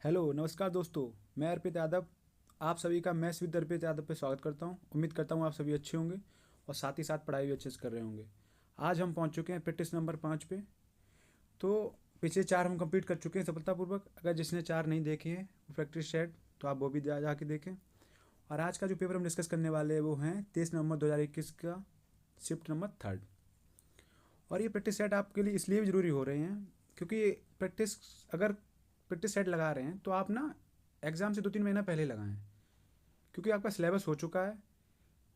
Hello नमस्कार दोस्तों। मैं अर्पित यादव आप सभी का मैथ्स विद अर्पित यादव पे स्वागत करता हूं। उम्मीद करता हूं आप सभी अच्छे होंगे और साथ ही साथ पढ़ाई भी अच्छे से कर रहे होंगे। आज हम पहुंच चुके हैं प्रैक्टिस नंबर 5 पे। तो पिछले 4 हम कंप्लीट कर चुके हैं सफलतापूर्वक। अगर जिसने 4 नहीं देखे हैं वो प्रैक्टिस सेट, तो आप वो भी जाके देखें। और आज का जो पेपर हम डिस्कस करने वाले हैं वो हैं 23 नवंबर 2021 का शिफ्ट नंबर 3। और ये प्रैक्टिस सेट आपके लिए इसलिए भी ज़रूरी हो रहे हैं क्योंकि प्रैक्टिस अगर प्रैक्टिस सेट लगा रहे हैं तो आप ना एग्ज़ाम से 2-3 महीना पहले लगाएं, क्योंकि आपका सिलेबस हो चुका है।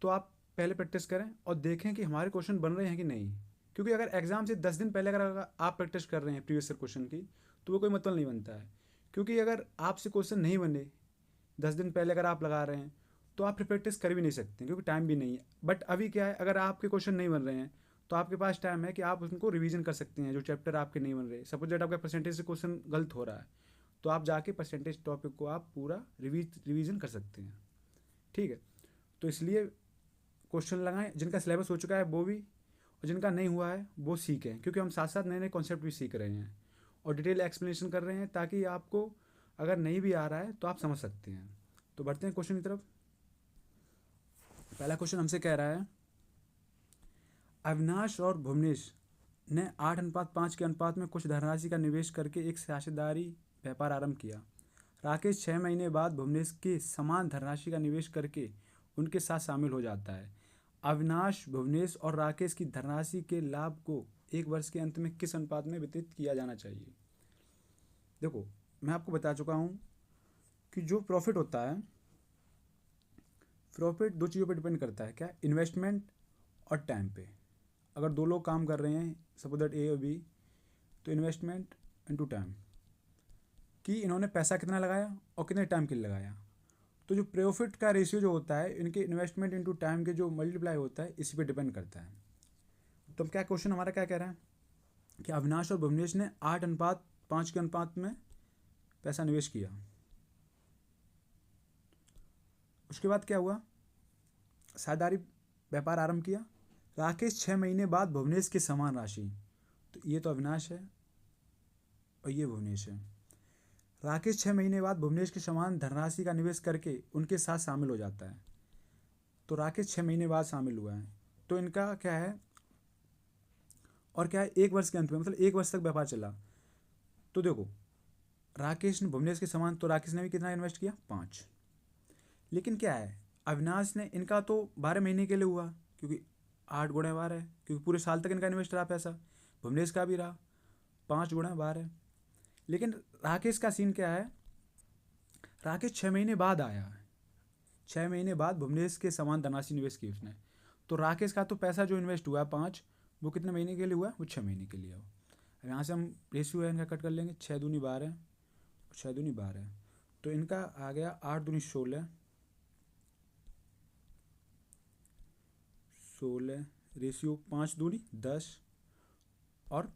तो आप पहले प्रैक्टिस करें और देखें कि हमारे क्वेश्चन बन रहे हैं कि नहीं। क्योंकि अगर एग्ज़ाम से 10 दिन पहले अगर आप प्रैक्टिस कर रहे हैं प्रीवियस ईयर क्वेश्चन की, तो वो कोई मतलब नहीं बनता है। क्योंकि अगर आपसे क्वेश्चन नहीं बने 10 दिन पहले अगर आप लगा रहे हैं तो आप फिर प्रैक्टिस कर भी नहीं सकते क्योंकि टाइम भी नहीं है। बट अभी क्या है, अगर आपके क्वेश्चन नहीं बन रहे हैं तो आपके पास टाइम है कि आप उनको रिवीजन कर सकते हैं। जो चैप्टर आपके नहीं बन रहे, सपोज दैट आपका परसेंटेज से क्वेश्चन गलत हो रहा है, तो आप जाके परसेंटेज टॉपिक को आप पूरा रिवीजन कर सकते हैं। ठीक है, तो इसलिए क्वेश्चन लगाएं। जिनका सिलेबस हो चुका है वो भी, और जिनका नहीं हुआ है वो सीखें, क्योंकि हम साथ साथ नए नए कॉन्सेप्ट भी सीख रहे हैं और डिटेल एक्सप्लेनेशन कर रहे हैं, ताकि आपको अगर नहीं भी आ रहा है तो आप समझ सकते हैं। तो बढ़ते हैं क्वेश्चन की तरफ। पहला क्वेश्चन हमसे कह रहा है, अविनाश और भुवनेश ने 8:5 के अनुपात में कुछ धनराशि का निवेश करके एक साझेदारी व्यापार आरंभ किया। राकेश 6 महीने बाद भुवनेश के समान धनराशि का निवेश करके उनके साथ शामिल हो जाता है। अविनाश, भुवनेश और राकेश की धनराशि के लाभ को एक वर्ष के अंत में किस अनुपात में वितरित किया जाना चाहिए। देखो, मैं आपको बता चुका हूँ कि जो प्रॉफिट होता है, प्रॉफिट दो चीज़ों पर डिपेंड करता है। क्या? इन्वेस्टमेंट और टाइम पे। अगर दो लोग काम कर रहे हैं, सपोज दैट ए और बी, तो इन्वेस्टमेंट इनटू टाइम, कि इन्होंने पैसा कितना लगाया और कितने टाइम के लिए लगाया। तो जो प्रॉफिट का रेशियो जो होता है, इनके इन्वेस्टमेंट इनटू टाइम के जो मल्टीप्लाई होता है, इसी पे डिपेंड करता है। तो अब क्या क्वेश्चन हमारा क्या कह रहा है कि अविनाश और भुवनेश ने 8:5 के अनुपात में पैसा निवेश किया। उसके बाद क्या हुआ? साझेदारी व्यापार आरंभ किया। राकेश 6 महीने बाद भुवनेश की समान राशि, तो ये तो अविनाश है और ये भुवनेश है। राकेश 6 महीने बाद भुवनेश के समान धनराशि का निवेश करके उनके साथ शामिल हो जाता है। तो राकेश 6 महीने बाद शामिल हुआ है, तो इनका क्या है, और क्या है, एक वर्ष के अंत में, मतलब एक वर्ष तक व्यापार चला। तो देखो, राकेश ने भुवनेश के समान, तो राकेश ने भी कितना इन्वेस्ट किया? 5। लेकिन क्या है, अविनाश ने, इनका तो 12 महीने के लिए हुआ, क्योंकि 8 × 12 है, क्योंकि पूरे साल तक इनका इन्वेस्ट रहा पैसा। भुवनेश का भी रहा 5 × 12। लेकिन राकेश का सीन क्या है, राकेश 6 महीने बाद आया है। 6 महीने बाद भुवनेश के समान धनराशि निवेश की उसने। तो राकेश का तो पैसा जो इन्वेस्ट हुआ है 5, वो कितने महीने के लिए हुआ है? वो 6 महीने के लिए हुआ। अब यहाँ से हम रेशियो है इनका कट कर लेंगे। 6×2 = 12, 6×2 = 12, तो इनका आ गया 8×2 = 16, 16 रेशियो 5×2 = 10, और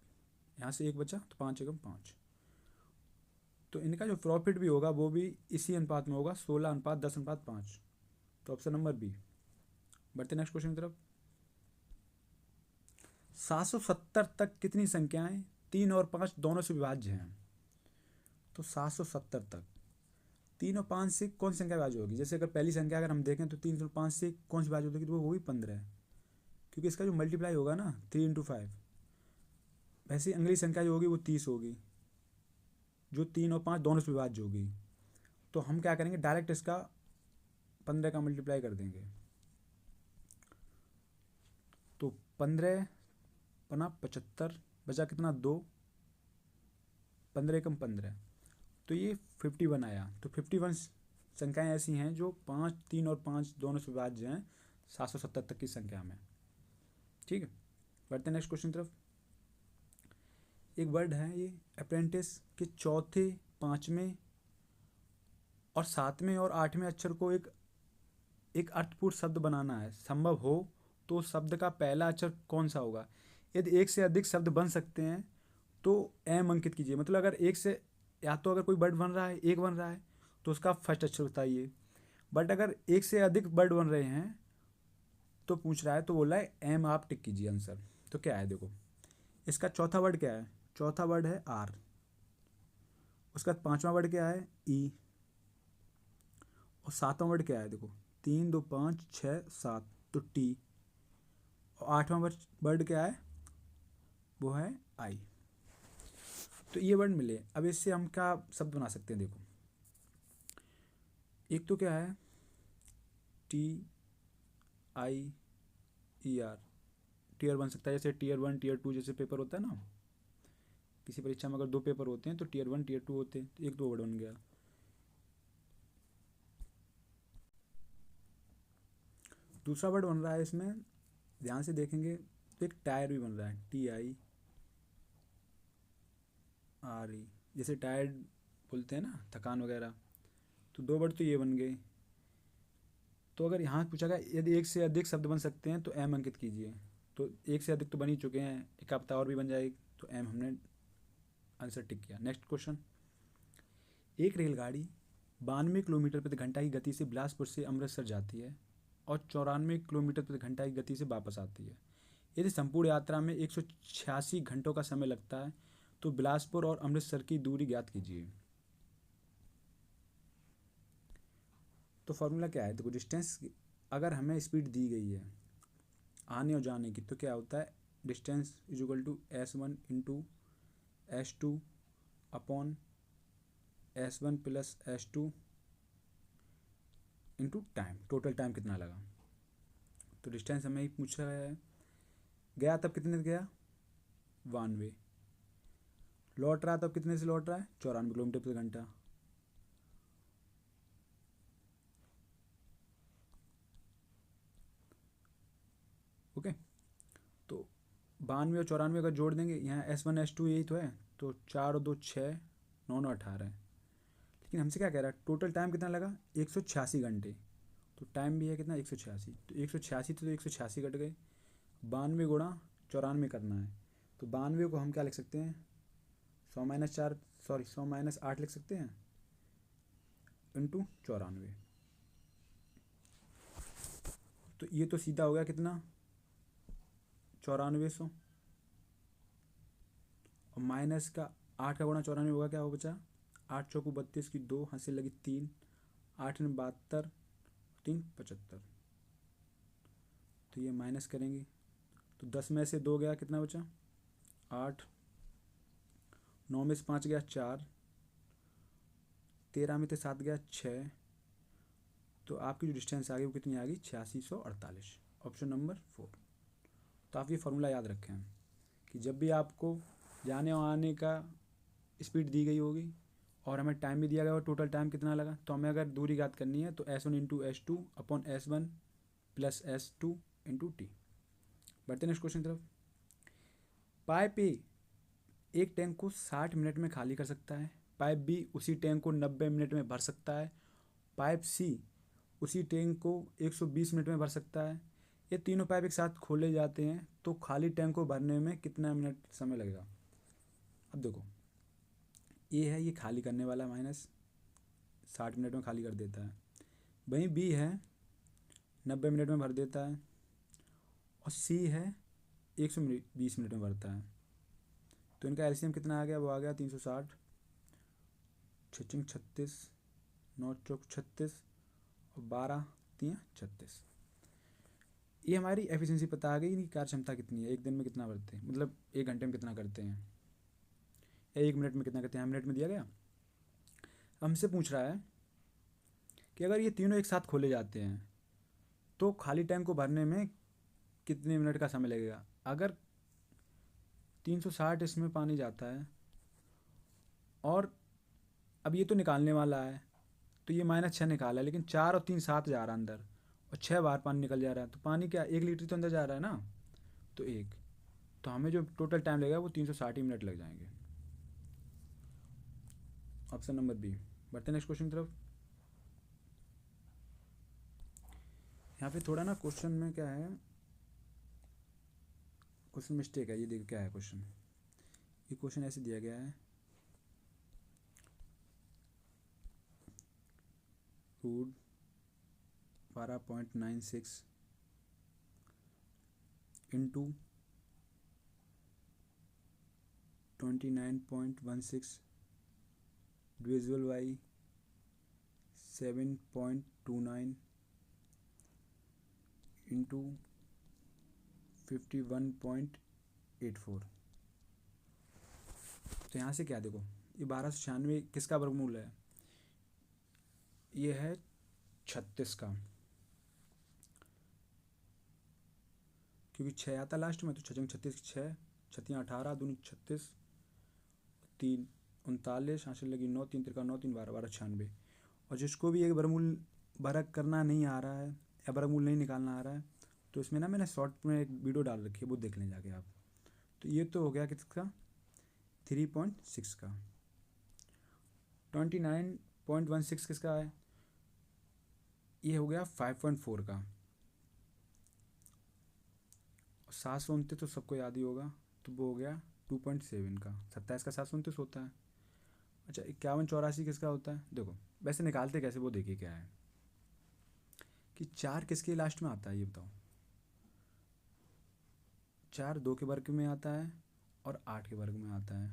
यहाँ से एक बचा तो 5×1 = 5। तो इनका जो प्रॉफिट भी होगा वो भी इसी अनुपात में होगा, 16:10:5। तो ऑप्शन नंबर बी। बढ़ते नेक्स्ट क्वेश्चन की तरफ। 770 तक कितनी संख्याएं 3 और 5 दोनों से विभाज्य हैं? तो 770 तक 3 और 5 से कौन सी संख्या विभाज्य होगी? जैसे अगर पहली संख्या अगर हम देखें तो 3 और 5 से कौन सी विभाज्य होगी? तो वो होगी 15, क्योंकि इसका जो मल्टीप्लाई होगा ना 3 × 5। वैसे ही अगली संख्या जो होगी वो 30 होगी, जो 3 और 5 दोनों से विभाज्य होगी। तो हम क्या करेंगे, डायरेक्ट इसका 15 का मल्टीप्लाई कर देंगे। तो 15 बना 75, बचा कितना? 2, 15×15, तो ये 51 आया। तो 51 संख्याएं ऐसी हैं जो 5, 3 और 5 दोनों से विभाज्य हैं 770 तक की संख्या में। ठीक है, बढ़ते हैं नेक्स्ट क्वेश्चन की तरफ। एक वर्ड है ये, अप्रेंटिस के चौथे, 5वें और 7वें और 8वें अक्षर को एक अर्थपूर्ण शब्द बनाना है। संभव हो तो शब्द का पहला अक्षर कौन सा होगा? यदि एक से अधिक शब्द बन सकते हैं तो एम अंकित कीजिए। मतलब अगर एक से, या तो अगर कोई वर्ड बन रहा है, एक बन रहा है, तो उसका फर्स्ट अक्षर बताइए। बट अगर एक से अधिक वर्ड बन रहे हैं तो पूछ रहा है, तो बोला है एम, आप टिक कीजिए आंसर। तो क्या है, देखो इसका चौथा वर्ड क्या है? चौथा वर्ड है आर। उसके बाद 5वां वर्ड क्या है, ई। और 7वां वर्ड क्या है, देखो 3 2 5 6 7, तो टी। और 8वां वर्ड क्या है, वो है आई। तो ये वर्ड मिले। अब इससे हम क्या शब्द बना सकते हैं, देखो एक तो क्या है, T I E R, tier बन सकता है। जैसे टीयर 1 टीयर 2 जैसे पेपर होता है ना, किसी परीक्षा में अगर 2 पेपर होते हैं तो टीयर 1 टीयर 2 होते हैं, तो एक दो वर्ड बन गया। दूसरा वर्ड बन रहा है इसमें, ध्यान से देखेंगे तो एक टायर भी बन रहा है, टी आई आर ई। जैसे टायर्ड बोलते हैं ना, थकान वगैरह, तो 2 वर्ड तो ये बन गए। तो अगर यहाँ पूछा गया यदि एक से अधिक शब्द बन सकते हैं तो एम अंकित कीजिए। तो एक से अधिक तो बन ही चुके हैं, एक हफ्ता और भी बन जाएगी, तो एम हमने आंसर टिक किया। नेक्स्ट क्वेश्चन, एक रेलगाड़ी 92 किलोमीटर प्रति घंटा की गति से बिलासपुर से अमृतसर जाती है और 94 किलोमीटर प्रति घंटा की गति से वापस आती है। यदि संपूर्ण यात्रा में 186 घंटों का समय लगता है तो बिलासपुर और अमृतसर की दूरी ज्ञात कीजिए। तो फॉर्मूला क्या है, देखो डिस्टेंस, अगर हमें स्पीड दी गई है आने और जाने की, तो क्या होता है, distance is equal to S1 into S2 upon S1 plus S2 into time, total time कितना लगा। तो डिस्टेंस हमें ही पूछ रहा है, गया तब कितने से गया, 92, लौट रहा तब कितने से लौट रहा है, 94 किलोमीटर प्रति घंटा। ओके, तो 92 और 94 अगर जोड़ देंगे, यहाँ S1 S2 यही तो है, तो 4 और 2 6, 9 9 18 है। लेकिन हमसे क्या कह रहा है, टोटल टाइम कितना लगा, 186 घंटे। तो टाइम भी है कितना, 186, तो 186 तो 186 कट गए, 92 गुणा 94 करना है। तो 92 को हम क्या लिख सकते हैं, 100 माइनस 4, सॉरी 100 माइनस 8 लिख सकते हैं, इंटू 94। तो ये तो सीधा हो गया कितना, 9400, और माइनस का 8 का गुणा 94 होगा, क्या हो बचा, 8 चौको 32 की 2, हाथ से लगी 3, 8 ने 72, 3 75। तो ये माइनस करेंगे तो 10 में से 2 गया, कितना बचा 8, 9 में से 5 गया 4, 13 में से 7 गया 6। तो आपकी जो डिस्टेंस आ गई वो कितनी आ गई, 8648, ऑप्शन नंबर 4। तो आप ये फार्मूला याद रखें कि जब भी आपको जाने और आने का स्पीड दी गई होगी और हमें टाइम भी दिया गया और टोटल टाइम कितना लगा, तो हमें अगर दूरी ज्ञात करनी है तो S1 into S2 upon S1 plus S2 into T. बढ़ते नेक्स्ट क्वेश्चन की तरफ। पाइप ए एक टैंक को 60 मिनट में खाली कर सकता है, पाइप बी उसी टैंक को 90 मिनट में भर सकता है, पाइप सी उसी टैंक को 120 मिनट में भर सकता है। ये तीनों पाइप एक साथ खोले जाते हैं तो खाली टैंक को भरने में कितना मिनट समय लगेगा। अब देखो, ए है ये खाली करने वाला, माइनस 60 मिनट में खाली कर देता है, वहीं बी है 90 मिनट में भर देता है, और सी है 120 मिनट में भरता है। तो इनका एलसीएम कितना आ गया, वो आ गया 360, 6 36, 9 चौक 36, और 12 3 36। ये हमारी एफिशिएंसी पता आ गई, इनकी कार्य क्षमता कितनी है, एक दिन में कितना भरते हैं, मतलब एक घंटे में कितना करते हैं, या एक मिनट में कितना करते हैं, मिनट में दिया गया। हमसे पूछ रहा है कि अगर ये तीनों एक साथ खोले जाते हैं तो खाली टैंक को भरने में कितने मिनट का समय लगेगा। अगर 360 इसमें पानी जाता है और अब ये तो निकालने वाला है, तो ये -6 निकाला है, लेकिन 4 और 3 7 जा रहा है अंदर, और 6 बार पानी निकल जा रहा है, तो पानी क्या 1 लीटर तो अंदर जा रहा है ना, तो एक, तो हमें जो टोटल टाइम लगेगा वो 360 मिनट लग जाएंगे, ऑप्शन नंबर बी। बढ़ते नेक्स्ट क्वेश्चन की तरफ। यहाँ पे थोड़ा ना क्वेश्चन में क्या है, क्वेश्चन मिस्टेक है, ये देखो क्या है क्वेश्चन। ये क्वेश्चन ऐसे दिया गया है, root 12.96 into 29.16 divisible by 7.29 into 51.84। तो यहाँ से क्या देखो, ये 1296 किसका वर्गमूल है? ये है 36 का, क्योंकि 6 आता लास्ट में, तो 6 36, 6 छत्तियाँ 18, दूनी 36, 3 39, यहाँ से लगी 9, 3 तिरका 9, 3 12, 1296। और जिसको भी एक वर्गमूल वर्ग करना नहीं आ रहा है या वर्गमूल नहीं निकालना आ रहा है, तो इसमें ना मैंने शॉर्ट में एक वीडियो डाल रखी है, वो देख लें जाके आप। तो ये तो हो गया किसका? 3.6 का। 29.16 किसका है? ये हो गया 5.4 का। 729 तो सबको याद ही होगा, तो वो हो गया 2.7 का। 27 का 729 होता है। अच्छा, 5184 किसका होता है? देखो वैसे निकालते कैसे, वो देखिए क्या है कि 4 किसके लास्ट में आता है, ये बताओ। 4 2 के वर्ग में आता है और 8 के वर्ग में आता है।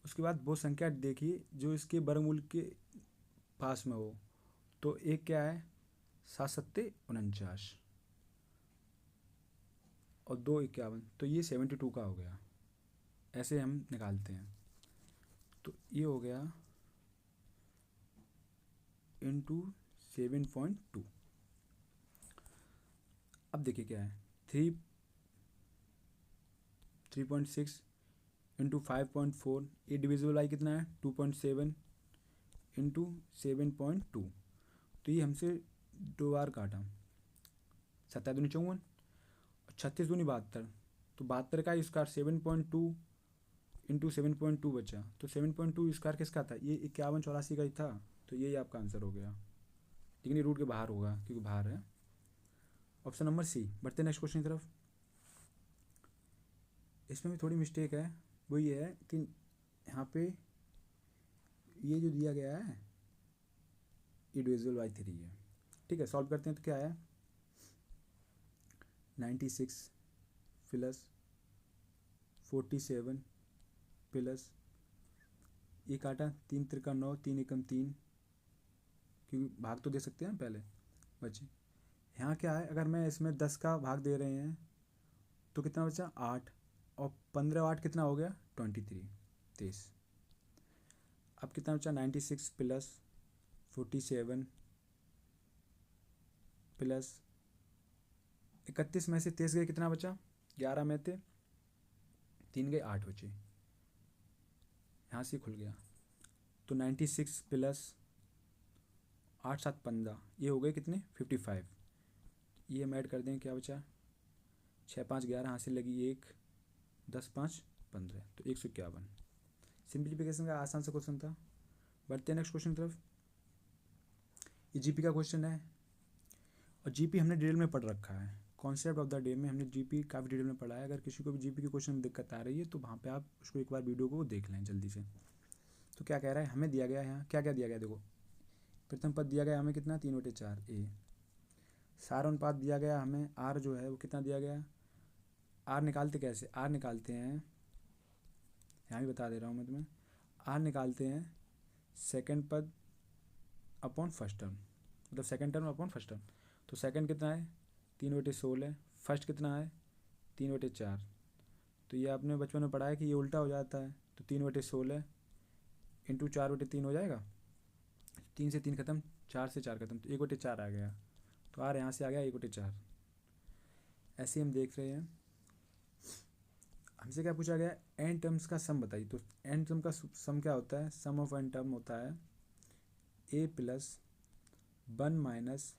उसके बाद वो संख्या देखिए जो इसके वर्गमूल के पास में हो। तो एक क्या है? 7 सत्ते 49 और 2 51, तो ये 72 का हो गया। ऐसे हम निकालते हैं। तो ये हो गया इंटू 7.2। अब देखिए क्या है, 3.6 इंटू 5.4, ये डिविजिबल बाई कितना है? 2.7 इंटू 7.2। तो ये हमसे 2 बार काटा। 27 दूनी 54 और 36 दूनी 72, तो 72 का स्क्वायर 7.2 इंटू 7.2 बचा। तो 7.2 स्क्वायर किसका था? ये 5184 का ही था। तो ये आपका आंसर हो गया, लेकिन ये रूट के बाहर होगा क्योंकि बाहर है। Option number C. बढ़ते नेक्स्ट क्वेश्चन की तरफ। इसमें भी थोड़ी मिस्टेक है, वो ये है कि यहाँ पे ये जो दिया गया है ये डिविजिबल बाई 3 है। ठीक है, सॉल्व करते हैं। तो क्या है? 96 प्लस 47 प्लस, ये काटा 3 तिरका 9, 3 एकम 3, क्योंकि भाग तो दे सकते हैं पहले बचे। यहाँ क्या है, अगर मैं इसमें 10 का भाग दे रहे हैं तो कितना बचा? 8, और 15 8 कितना हो गया? 23। अब कितना बचा? 96 प्लस 47 प्लस 31 में से 23 गए, कितना बचा? 11 में थे 3 गए, 8 बचे। यहाँ से खुल गया। तो 96 प्लस 8 7 15, ये हो गए कितने? 55। ये हम ऐड कर दें, क्या बचा? 6 5 11, यहाँ से लगी 1, 10 5 15, तो 151। सिंप्लीफिकेशन का आसान सा क्वेश्चन था। बढ़ते हैं नेक्स्ट क्वेश्चन की तरफ। ये जीपी का क्वेश्चन है, और जीपी हमने डिटेल में पढ़ रखा है। कॉन्सेप्ट ऑफ द डे में हमने जीपी काफ़ी डिटेल में पढ़ा है। अगर किसी को भी जीपी के क्वेश्चन में दिक्कत आ रही है तो वहाँ पे आप उसको एक बार वीडियो को देख लें जल्दी से। तो क्या कह रहा है, हमें दिया गया है यहाँ क्या क्या दिया गया? देखो, प्रथम पद दिया गया हमें कितना? 3/4 ए। सार अनुपात दिया गया हमें, आर जो है वो कितना दिया गया? आर निकालते कैसे? आर निकालते हैं, यहाँ भी बता दे रहा हूँ मैं तुम्हें। आर निकालते हैं सेकंड पद अपॉन फर्स्ट टर्म, मतलब second term upon first term. तो सेकंड कितना है? 3/16। फर्स्ट कितना है? 3/4। तो ये आपने बचपन में पढ़ा है कि ये उल्टा हो जाता है। तो 3/16 इंटू 4/3 हो जाएगा। 3 से 3 खत्म, 4 से 4 खत्म, तो 1/4 आ गया। तो आर यहाँ से आ गया 1/4। ऐसे ही हम देख रहे हैं। हमसे क्या पूछा गया? एन टर्म्स का सम बताइए। तो एन टर्म का सम क्या होता है? सम ऑफ एन टर्म होता है ए प्लस 1 माइनस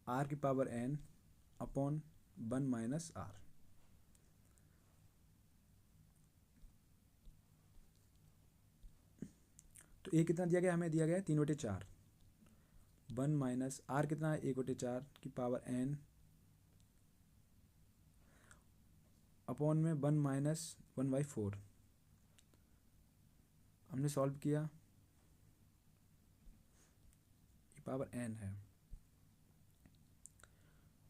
आर की power n upon 1 minus r. तो ए कितना दिया गया? हमें दिया गया है 3/4। 1 माइनस आर कितना है? 1/4 की पावर एन अपॉन में 1 माइनस 1/4। हमने सॉल्व किया, ये पावर एन है।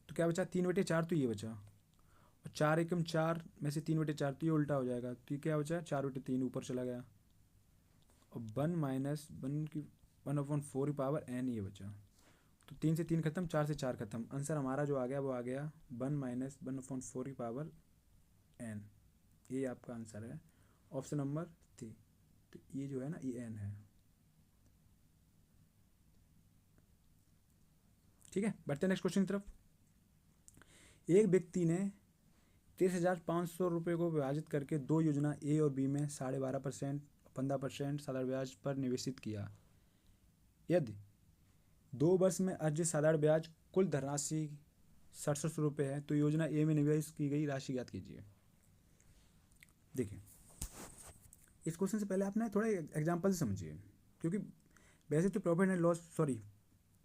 तो क्या बचा? 3/4, तो ये बचा। और 4 एकम 4 में से 3/4, तो ये उल्टा हो जाएगा। तो ये क्या बचा? 4/3 ऊपर चला गया। और 1 - 1/4 ये बचा। तो 3 से 3 खत्म, 4 से 4 खत्म। आंसर हमारा जो आ गया वो आ गया 1 - 1/4 ये आपका आंसर है, ऑप्शन नंबर 3। तो ये जो है ना, ये एन है। ठीक है, बढ़ते हैं नेक्स्ट क्वेश्चन की तरफ। एक व्यक्ति ने 23,500 रुपये को विभाजित करके दो योजना ए और बी में 12.5%, 15% साधारण ब्याज पर निवेशित किया। यदि 2 वर्ष में अर्जित साधारण ब्याज कुल धनराशि 6700 रुपये है, तो योजना ए में निवेश की गई राशि ज्ञात कीजिए। देखिए, इस क्वेश्चन से पहले आप ना थोड़ा एग्जाम्पल से समझिए, क्योंकि वैसे तो profit and loss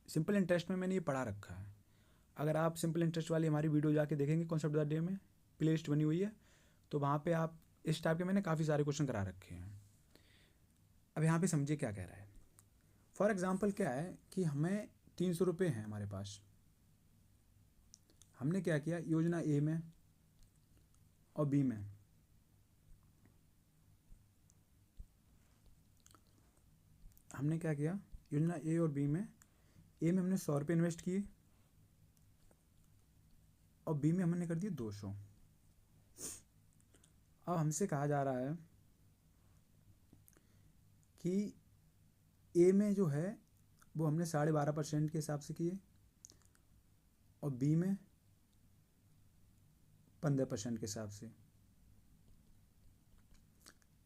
simple interest में मैंने ये पढ़ा रखा है। अगर आप सिंपल इंटरेस्ट वाली हमारी वीडियो जाके देखेंगे कॉन्सेप्ट ऑफ द डे में, प्ले लिस्ट बनी हुई है, तो वहाँ पे आप इस टाइप के मैंने काफ़ी सारे क्वेश्चन करा रखे हैं। अब यहाँ पे समझिए क्या कह रहा है। फॉर एग्जांपल क्या है कि हमें 300 रुपये हैं हमारे पास। हमने क्या किया, योजना ए में और बी में हमने क्या किया, योजना ए और बी में, ए में हमने 100 रुपये इन्वेस्ट किए और बी में हमने कर दिए 200। अब हमसे कहा जा रहा है कि ए में जो है वो हमने 12.5% के हिसाब से किए और बी में 15% के हिसाब से,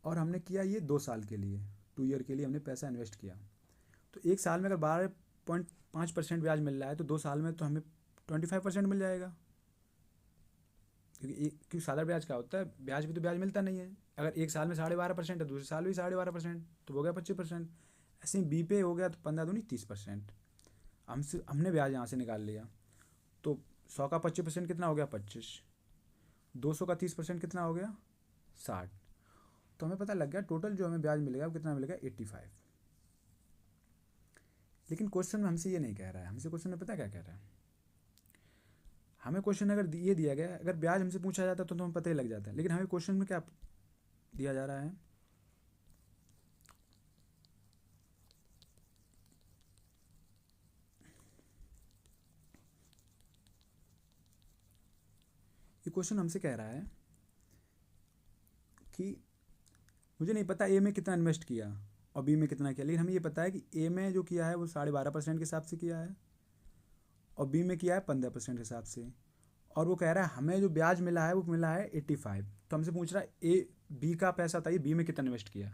और हमने किया ये 2 साल के लिए, 2 ईयर के लिए हमने पैसा इन्वेस्ट किया। तो एक साल में अगर 12.5% ब्याज मिल रहा है, तो 2 साल में तो हमें 25% मिल जाएगा, क्योंकि साधारण ब्याज क्या होता है, ब्याज भी तो ब्याज मिलता नहीं है। अगर एक साल में 12.5% है, दूसरे साल भी 12.5%, तो हो गया 25%। ऐसे ही बी पे हो गया, तो 15 दूनी 30%। हमने ब्याज यहाँ से निकाल लिया, तो 100 का 25% कितना हो गया, 25। 200 का 30% कितना हो गया, 60। तो हमें पता लग गया टोटल जो हमें ब्याज मिलेगा वो कितना मिलेगा, 85। लेकिन क्वेश्चन में हमसे ये नहीं कह रहा है। हमसे क्वेश्चन में पता क्या कह रहा है, हमें क्वेश्चन अगर ये दिया गया, अगर ब्याज हमसे पूछा जाता तो हमें पता ही लग जाता है, लेकिन हमें क्वेश्चन में क्या दिया जा रहा है, ये क्वेश्चन हमसे कह रहा है कि मुझे नहीं पता ए में कितना इन्वेस्ट किया और बी में कितना किया, लेकिन हमें ये पता है कि ए में जो किया है वो 12.5% के हिसाब से किया है और बी में किया है 15% के हिसाब से, और वो कह रहा है हमें जो ब्याज मिला है वो मिला है 85। तो हमसे पूछ रहा है ए बी का पैसा बताइए, बी में कितना इन्वेस्ट किया।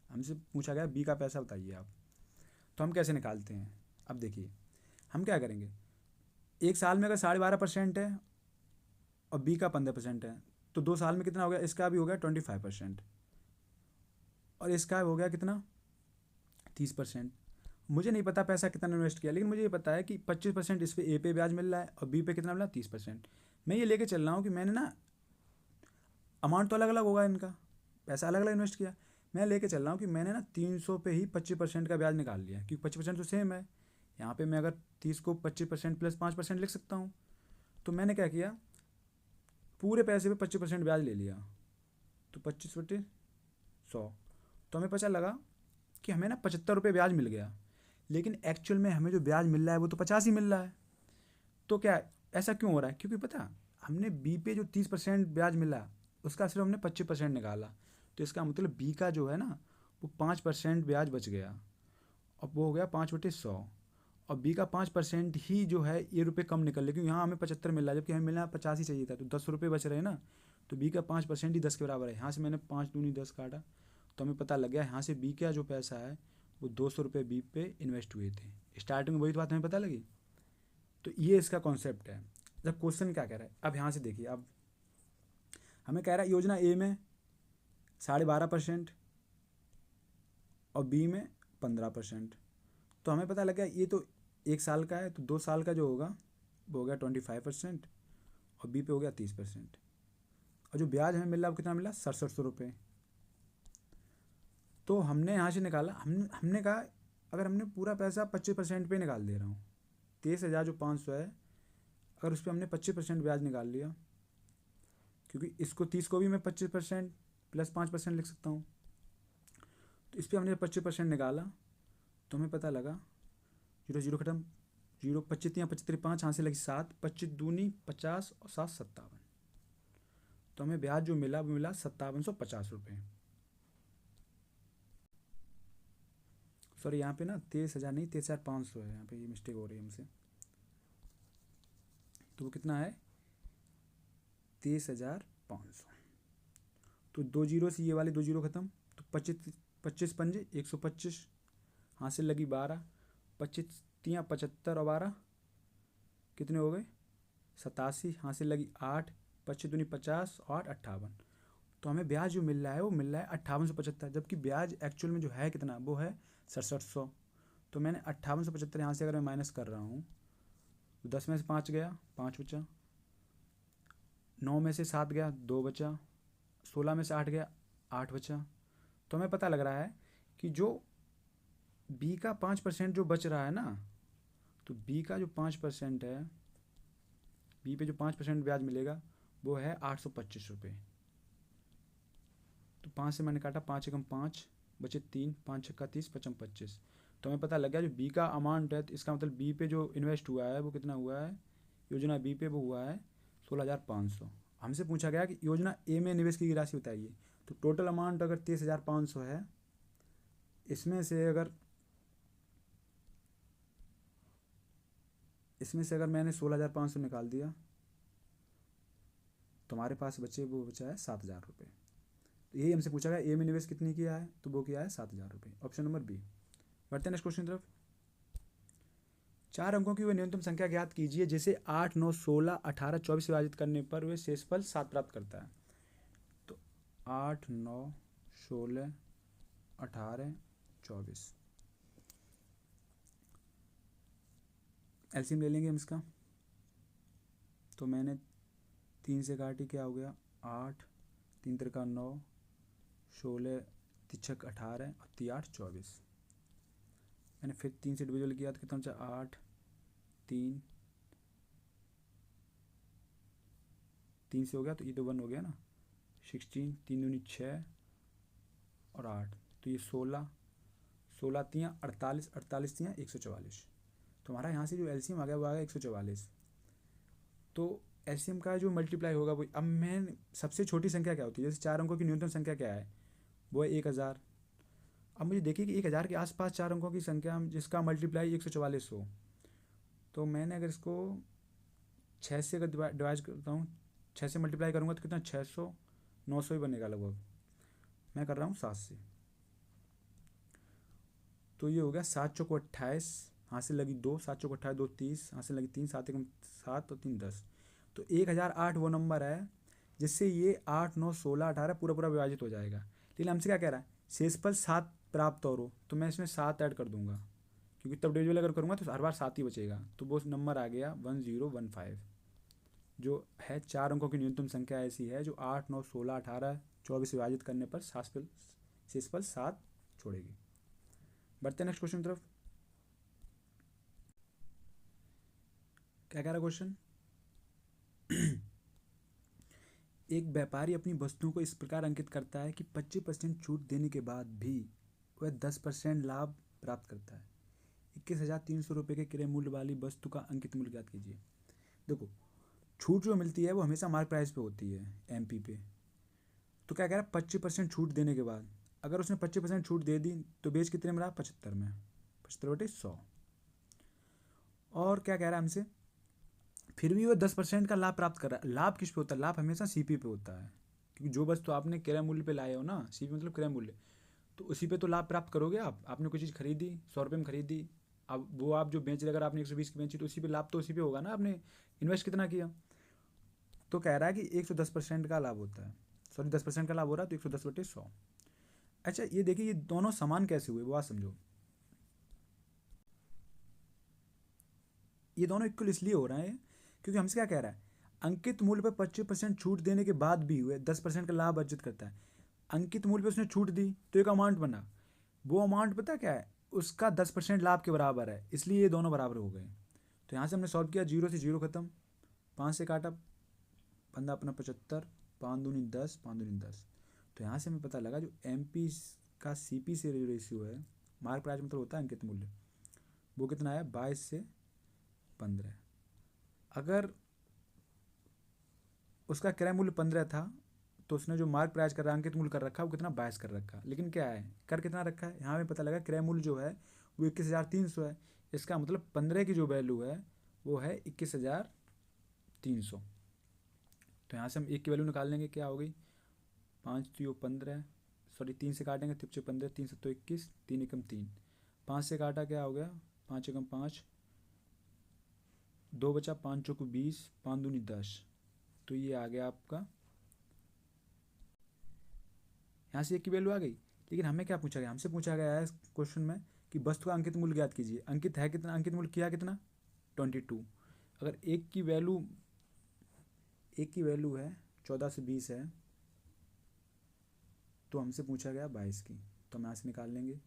हमसे पूछा गया बी का पैसा बताइए आप। तो हम कैसे निकालते हैं, अब देखिए हम क्या करेंगे, एक साल में अगर 12.5% है और बी का 15% है, तो 2 साल में कितना हो गया, इसका भी हो गया 25% और इसका हो गया कितना, 30%। मुझे नहीं पता पैसा कितना इन्वेस्ट किया, लेकिन मुझे ये पता है कि 25% इस पे ए पे ब्याज मिल रहा है और बी पे कितना मिला, 30%। मैं ये लेके चल रहा हूँ कि मैंने ना, अमाउंट तो अलग अलग होगा, इनका पैसा अलग अलग इन्वेस्ट किया। मैं लेके चल रहा हूँ कि मैंने ना 300 पे ही 25% का ब्याज निकाल लिया, क्योंकि 25% तो सेम है। यहाँ पे मैं अगर 30 को 25% प्लस 5% लिख सकता हूँ। तो मैंने क्या किया, पूरे पैसे पे 25% ब्याज ले लिया, तो 25/100। तो हमें पता लगा कि हमें ना 75 रुपये ब्याज मिल गया, लेकिन एक्चुअल में हमें जो ब्याज मिल रहा है वो तो 50 ही मिल रहा है। तो क्या ऐसा क्यों हो रहा है, क्योंकि पता हमने बी पे जो 30% ब्याज मिला उसका सिर्फ हमने 25% निकाला। तो इसका मतलब बी का जो है ना वो 5% ब्याज बच गया, अब वो हो गया 5/100। और बी का 5% ही जो है ये रुपये कम निकल रहे, क्योंकि यहाँ हमें 75 मिल रहा है जबकि हमें मिला 50 ही चाहिए था, तो 10 रुपये बच रहे हैं ना। तो बी का 5% ही 10 के बराबर है। यहाँ से मैंने 5 दूनी 10 काटा, तो हमें पता लग गया यहाँ से बी का जो पैसा है वो 200 रुपये बी पे इन्वेस्ट हुए थे। स्टार्टिंग में वही बात हमें पता लगी। तो ये इसका कॉन्सेप्ट है। जब क्वेश्चन क्या कह रहा है, अब यहाँ से देखिए, अब हमें कह रहा है योजना ए में 12.5% और बी में 15%। तो हमें पता लग गया ये तो 1 साल का है, तो 2 साल का जो होगा वो हो गया 25% और बी पे हो गया 30%। और जो ब्याज हमें मिल रहा है वो कितना मिला, 6700 रुपये। तो हमने यहाँ से निकाला, हमने कहा अगर हमने पूरा पैसा 25% पे निकाल दे रहा हूँ, 23,000 जो 500 है, अगर उस पर हमने 25% ब्याज निकाल लिया, क्योंकि इसको 30 को भी मैं 25% प्लस 5% लिख सकता हूँ, तो इस पर हमने 25% निकाला तो हमें पता लगा 0 0 खत्म, 0 25 या 25 5 यहाँ से लगी 7, 25 दूनी 50 और 7 57। तो हमें ब्याज जो मिला वो मिला 5750 रुपये। सॉरी यहाँ पे ना 23,000 नहीं 23,500 है, यहाँ पे ये मिस्टेक हो रही है हमसे। तो वो कितना है 23,500। तो 2 जीरो से ये वाले 2 जीरो खत्म, तो 25 25 पंजे 125, हासिल लगी 12, 25 तियाँ 75 और 12 कितने हो गए 87, हासिल लगी 8, 25 दूनी 50 और 58। तो हमें ब्याज जो मिल रहा है वो मिल रहा है 5875, जबकि ब्याज एक्चुअल में जो है कितना वो है 6700। तो मैंने 5875 यहाँ से अगर मैं माइनस कर रहा हूँ तो 10 में से 5 गया 5 बचा, 9 में से 7 गया 2 बचा, 16 में से 8 गया 8 बचा। तो हमें पता लग रहा है कि जो बी का 5% जो बच रहा है ना, तो बी का जो 5% है, बी पे जो 5% ब्याज मिलेगा वो है 825 रुपये। तो 5 से मैंने काटा, 5 एकम 5 बचे 3, 5 छक्का 30, 55 25। तो हमें पता लग गया जो बी का अमाउंट है, तो इसका मतलब बी पे जो इन्वेस्ट हुआ है वो कितना हुआ है, योजना बी पे वो हुआ है 16,500। हमसे पूछा गया कि योजना ए में निवेश की राशि बताइए। तो टोटल अमाउंट अगर 23,500 है, इसमें से अगर मैंने 16,500 निकाल दिया तो हमारे पास बचे वो बचा है 7,000 रुपये। तो यही हमसे पूछा गया ए में निवेश कितनी किया है, तो वो किया है 7,000 रुपये, ऑप्शन नंबर बी। बढ़ते हैं नेक्स्ट क्वेश्चन तरफ। 4 अंकों की वह न्यूनतम संख्या ज्ञात कीजिए जिसे 8 9 16 18 24 विभाजित करने पर वह शेषफल 7 प्राप्त करता है। तो 8 9 16 18 24 एलसीएम ले लेंगे हम इसका। तो मैंने 3 से काटी, क्या हो गया 8, 3 तिरका 9, 16 तिछक 18 और 3 8 24। मैंने फिर 3 से डिविजल किया तो कितना बचा 8, 3 से हो गया, तो ये तो 1 हो गया ना, 16, 3 दूनी 6 और 8, तो ये 16, 16 तियाँ 48, 48 तियाँ 144। तो हमारा यहाँ से जो एलसीएम आ गया वो आ गया 144। तो एलसीएम का जो मल्टीप्लाई होगा वो, अब मैं सबसे छोटी संख्या क्या होती है, जैसे 4 अंकों की न्यूनतम संख्या क्या है वो है 1000। अब मुझे देखिए कि 1000 के आसपास 4 अंकों की संख्या जिसका मल्टीप्लाई 144 हो, तो मैंने अगर इसको 6 से अगर डिवाइड करता हूँ, 6 से मल्टीप्लाई करूँगा तो कितना 600 900 ही बनेगा लगभग। मैं कर रहा हूँ 7 से, तो ये हो गया 7 चौको 28, हाथ से लगी 2, 7 चौको 28 2 30, हाथ से लगी 3, 7 एकम 7 और 3 10। तो 1008 वो नंबर है जिससे ये 8 9 16 18 पूरा पूरा विभाजित हो जाएगा। लेकिन हमसे क्या कह रहा है शेषफल 7 प्राप्त और हो, तो मैं इसमें 7 ऐड कर दूंगा, क्योंकि तब डिविजल अगर करूँगा तो हर बार 7 ही बचेगा। तो वो नंबर आ गया 1015, जो है 4 अंकों की न्यूनतम संख्या ऐसी है जो 8 9 16 18 24 विभाजित करने पर शेषफल 7 छोड़ेगी। बढ़ते हैं नेक्स्ट क्वेश्चन की तरफ। क्या कह रहा क्वेश्चन एक व्यापारी अपनी वस्तुओं को इस प्रकार अंकित करता है कि 25% छूट देने के बाद भी वह 10% लाभ प्राप्त करता है। 21,300 रुपये के क्रय मूल्य वाली वस्तु का अंकित मूल्य ज्ञात कीजिए। देखो छूट जो मिलती है वो हमेशा मार्क प्राइस पे होती है, एमपी पे। तो क्या कह रहा है 25% छूट देने के बाद, अगर उसने 25% छूट दे दी तो बेच कितने में रहा 75 में, 75/100। और क्या कह रहा है हमसे फिर भी वो 10% का लाभ प्राप्त कर रहा है। लाभ किस पे होता है, लाभ हमेशा सीपी पे होता है, क्योंकि जो वस्तु आपने क्रय मूल्य पे लाए हो ना, सीपी मतलब क्रय मूल्य, तो उसी पे तो लाभ प्राप्त करोगे आप। आपने कोई चीज़ खरीदी 100 रुपये में खरीदी, अब वो आप जो बेच रहे, अगर आपने 120 की बेची तो उसी पे लाभ तो उसी पे होगा ना, आपने इन्वेस्ट कितना किया। तो कह रहा है कि 110% का लाभ होता है, सॉरी 10% का लाभ हो रहा है, तो 110/100। अच्छा ये देखिए ये दोनों समान कैसे हुए वो आप समझो। ये दोनों इक्वल इसलिए हो रहे हैं क्योंकि हमसे क्या कह रहा है अंकित मूल्य पर 25% छूट देने के बाद भी हुए 10% का लाभ अर्जित करता है। अंकित मूल्य पर उसने छूट दी तो एक अमाउंट बना, वो अमाउंट पता क्या है उसका 10% लाभ के बराबर है, इसलिए ये दोनों बराबर हो गए। तो यहाँ से हमने सॉल्व किया, 0 से 0 खत्म, 5 से काटा 15 अपना 75, 5 दूनी 10, 5 दूनी 10। तो यहाँ से हमें पता लगा जो एम पी का CP से जो रेशियो है, मार्क प्राइस मतलब होता है अंकित मूल्य, वो कितना है 22 से 15। अगर उसका क्रय मूल्य 15 था तो उसने जो मार्क प्राइस कर रहा है, अंकित मूल्य कर रखा है, वो कितना 22 कर रखा है। लेकिन क्या है, कर कितना रखा है, यहाँ पे पता लगा क्रय मूल्य जो है वो 21,300 है। इसका मतलब 15 की जो वैल्यू है वो है 21,300। तो यहाँ से हम एक की वैल्यू निकाल लेंगे, क्या हो गई 5 3 15, सॉरी 3 से काटेंगे, 3 15, 3 7 21, 3 एकम 3, 5 से काटा क्या हो गया 5 एकम 5, 2 बचा, 5 चौको 20, 5 दूनी 10। तो ये आ गया आपका, यहाँ से एक की वैल्यू आ गई। लेकिन हमें क्या पूछा गया, हमसे पूछा गया है क्वेश्चन में कि वस्तु का अंकित मूल्य ज्ञात कीजिए। अंकित है कितना, अंकित मूल्य किया कितना 22। अगर एक की वैल्यू है 14 से 20 है, तो हमसे पूछा गया 22 की। तो हम यहाँ से निकाल लेंगे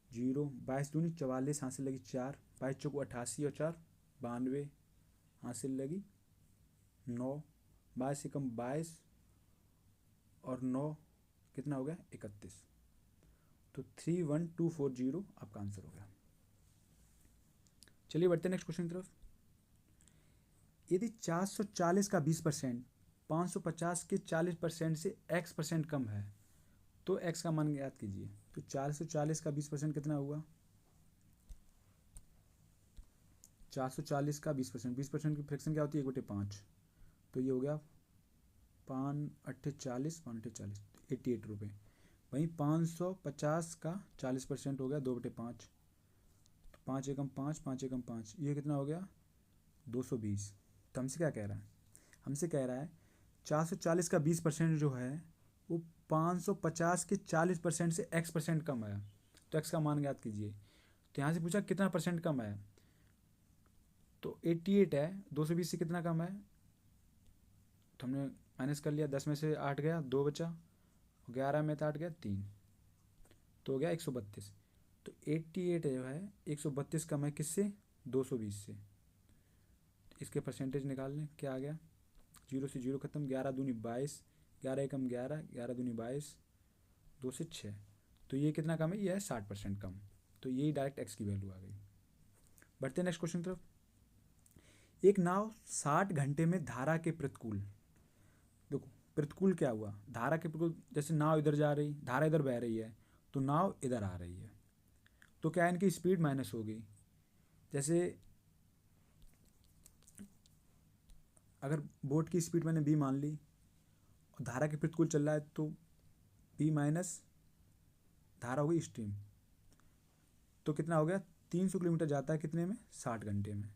0, 22 दूनी 44, हासिल लगी 4, 22 चौको 88 और 4 92, हासिल लगी 9, 22 से कम 22 और 9 कितना हो गया 31। तो 31240 आपका आंसर हो गया। चलिए बढ़ते हैं नेक्स्ट क्वेश्चन की तरफ। यदि 440 का 20% 550 के 40% से x% कम है तो x का मान ज्ञात कीजिए। तो 440 का 20% कितना हुआ, 440 का 20%, 20% की फ्रैक्शन क्या होती है 1/5। तो ये हो गया 5 अट्ठे 40, 5 अट्ठे 40, 88 रुपये। वहीं 550 का 40% हो गया 2/5, 5 एकम 5, 5 एकम 5, ये कितना हो गया 220। तो हमसे क्या कह रहा है, हमसे कह रहा है 440 का 20% जो है वो 550 के 40% से x% कम है। तो x का मान ज्ञात कीजिए। तो यहाँ से पूछा कितना परसेंट कम है, तो 88 है, 220 से कितना कम है, तो हमने माइनस कर लिया, 10 में से 8 गया, 2 बचा, 11 में से 8 गया 3, तो हो गया 132। तो 88 जो है 132 कम है किससे, 220 से। इसके परसेंटेज निकाल लें, क्या आ गया, 0 से 0 खत्म, 11 दूनी 22, 11 एकम 11, 11 दूनी 22, 2 से 6। तो ये कितना कम है, ये है 60% कम। तो यही डायरेक्ट एक्स की वैल्यू आ गई। बढ़ते हैं नेक्स्ट क्वेश्चन की तरफ। एक नाव 60 घंटे में धारा के प्रतिकूल, देखो प्रतिकूल क्या हुआ, धारा के प्रतिकूल, जैसे नाव इधर जा रही, धारा इधर बह रही है तो नाव इधर आ रही है, तो क्या है इनकी स्पीड माइनस होगी। जैसे अगर बोट की स्पीड मैंने b मान ली और धारा के प्रतिकूल चल रहा है तो b माइनस धारा होगी स्ट्रीम, तो कितना हो गया 300 किलोमीटर जाता है कितने में, 60 घंटे में।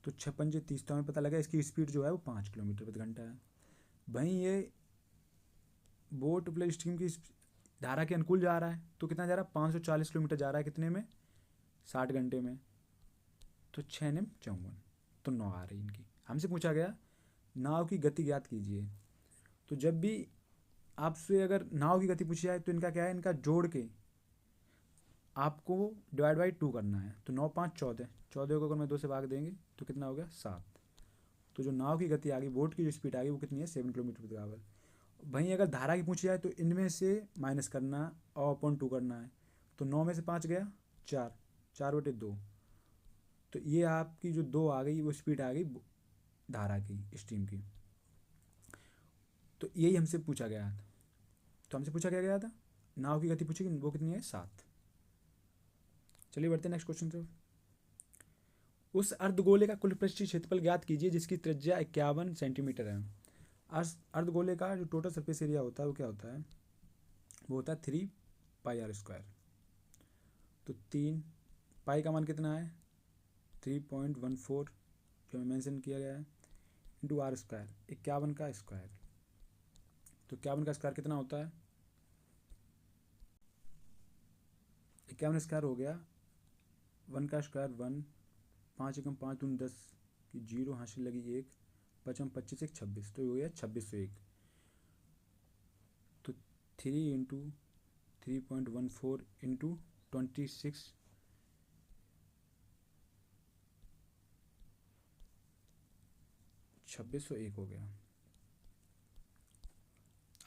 तो 6 पंजे 30, तो हमें पता लगा इसकी स्पीड जो है वो 5 किलोमीटर प्रति घंटा है। वहीं ये बोट प्लस स्ट्रीम की धारा के अनुकूल जा रहा है तो कितना जा रहा है 540 किलोमीटर जा रहा है कितने में, 60 घंटे में। तो 6 निम 54, तो 9 आ रही इनकी। हमसे पूछा गया नाव की गति ज्ञात कीजिए। तो जब भी आपसे अगर नाव की गति पूछी जाए तो इनका क्या है, इनका जोड़ के आपको डिवाइड बाई 2 करना है। तो 9 5 14, 14 को अगर मैं 2 से भाग देंगे तो कितना हो गया 7। तो जो नाव की गति आ गई, बोट की जो स्पीड आ गई वो कितनी है 7 किलोमीटर प्रति आवर। वहीं अगर धारा की पूछी जाए तो इनमें से माइनस करना और अपॉन 2 करना है। तो 9 में से 5 गया 4, 4/2। तो ये आपकी जो 2 आ गई वो स्पीड आ गई धारा की, स्ट्रीम की। तो यही हमसे पूछा गया था। तो हमसे पूछा क्या गया था, नाव की गति पूछी वो कितनी है 7। चलिए बढ़ते हैं नेक्स्ट क्वेश्चन पे। उस अर्धगोले का कुल पृष्ठीय क्षेत्रफल ज्ञात कीजिए जिसकी त्रिज्या 51 सेंटीमीटर है। अर्धगोले का जो टोटल सरफेस एरिया होता है वो क्या होता है, वो होता है 3πr²। तो 3 पाई का मान कितना है 3.14 जो मेंशन किया गया है, इंटू r², 51 का स्क्वायर। तो 51 का स्क्वायर कितना होता है, 51 स्क्वायर हो गया 1 का स्क्वायर 1, 5 एकम 5 दून 10 की 0, हासिल लगी 1, 5 25 1 26, तो हो गया 2601। तो 3 इंटू 3.14 इंटू 26 2601 हो गया।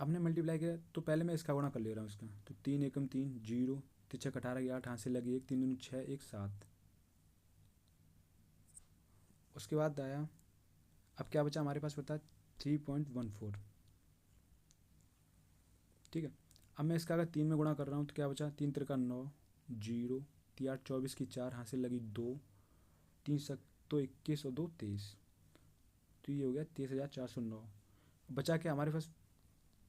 आपने मल्टीप्लाई किया तो पहले मैं इसका गुणा कर ले रहा हूँ इसका, तो 3 एकम 3 जीरो, 3 छक 18 की 8 हासिल लगी 1, 3 दूनी 6 1 7। उसके बाद आया, अब क्या बचा हमारे पास, बता 3.14। ठीक है, अब मैं इसका अगर 3 में गुणा कर रहा हूँ तो क्या बचा, 3 तिरका 9 जीरो, 3 8 24 की 4 हासिल लगी 2, 3 सक तो 21 और 2 23, तो ये हो गया 23,409। बचा क्या हमारे पास,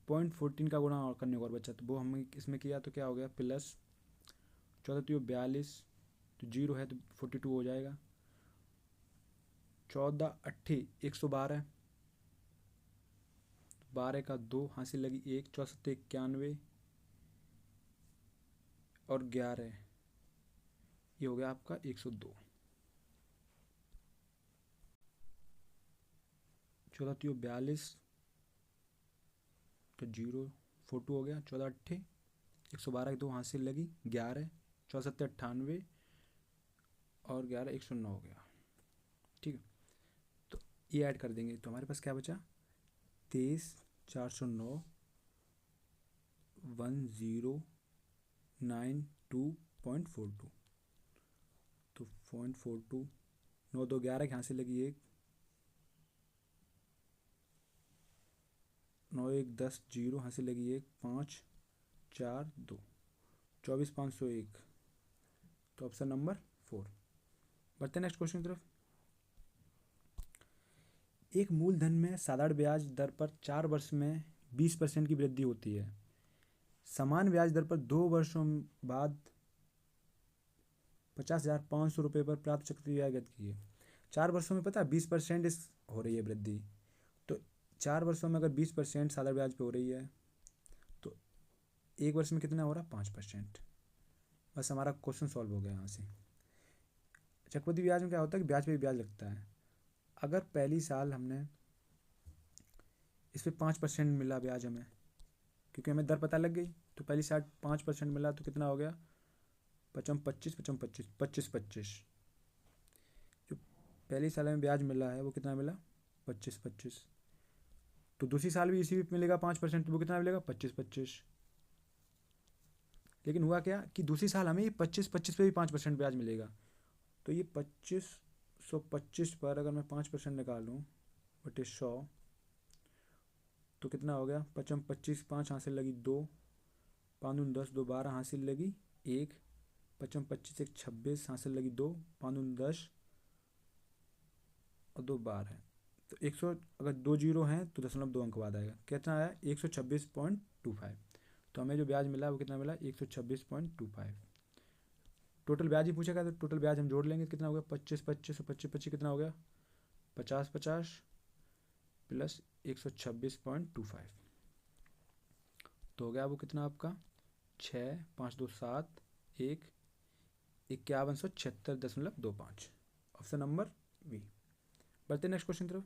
0.14 का गुणा और करने को और बचा, तो वो हम इसमें किया तो क्या हो गया, प्लस 14 तो 42, तो जीरो है तो 42 हो जाएगा, 14 अट्ठी 112, 12 का 2 हासिल लगी 1, 64 91 और 11, ये हो गया आपका 102। 14 तो 42 तो जीरो 42 हो गया, 14 अट्ठे 112 की 2 हासिल लगी 11, 64 98 और 11 109 हो गया। ठीक है, तो ये ऐड कर देंगे तो हमारे पास क्या बचा, 23,409 1092.42, तो 0.42, 9 2 11 की हासिल लगी 1, 9 1 10 जीरो हासिल लगी 1, 5 4 2, 24,501, तो ऑप्शन नंबर 4। बढ़ते नेक्स्ट क्वेश्चन की तरफ। एक मूलधन में साधारण ब्याज दर पर 4 वर्ष में 20% की वृद्धि होती है। समान ब्याज दर पर 2 वर्षों बाद 50,500 रुपये पर प्राप्त चक्रवृद्धि ब्याज दर की है। 4 वर्षों में पता है 20% इस हो रही है वृद्धि, तो 4 वर्षों में अगर 20% साधारण ब्याज पे हो रही है तो एक वर्ष में कितना हो रहा है, 5%। बस हमारा क्वेश्चन सॉल्व हो गया यहाँ से। चक्रवृद्धि ब्याज में क्या होता है कि ब्याज पे भी ब्याज लगता है। अगर पहली साल हमने इस पर 5% मिला ब्याज हमें, क्योंकि हमें दर पता लग गई, तो पहली साल 5% मिला तो कितना हो गया, 55 25 55 25 25 25। जो पहली साल में ब्याज मिला है वो कितना मिला, 25 25। तो दूसरी साल भी इसी मिलेगा 5%, तो वो कितना मिलेगा, 25 25। लेकिन हुआ क्या कि दूसरी साल हमें ये 25 25 पे भी 5% ब्याज मिलेगा, तो ये 2525 पर अगर मैं 5% निकालूँ बटे 100 तो कितना हो गया, 55 25 5 हासिल लगी 2, 5 दूनी 10 2 12 हासिल लगी 1, 55 25 1 26 हासिल लगी 2, 5 दूनी 10 और 2 12, तो 100 अगर 2 जीरो हैं तो 0.2 अंक बाद आएगा, कितना आया 126.25। तो हमें जो ब्याज मिला वो कितना मिला, 126.25। टोटल ब्याज ही पूछेगा तो टोटल ब्याज हम जोड़ लेंगे, कितना हो गया 25 25 और 25 25 कितना हो गया 50 50 प्लस 126.25, तो हो गया वो कितना आपका 6 5 2 7 1 5176.25, ऑप्शन नंबर बी। बढ़ते नेक्स्ट क्वेश्चन तरफ।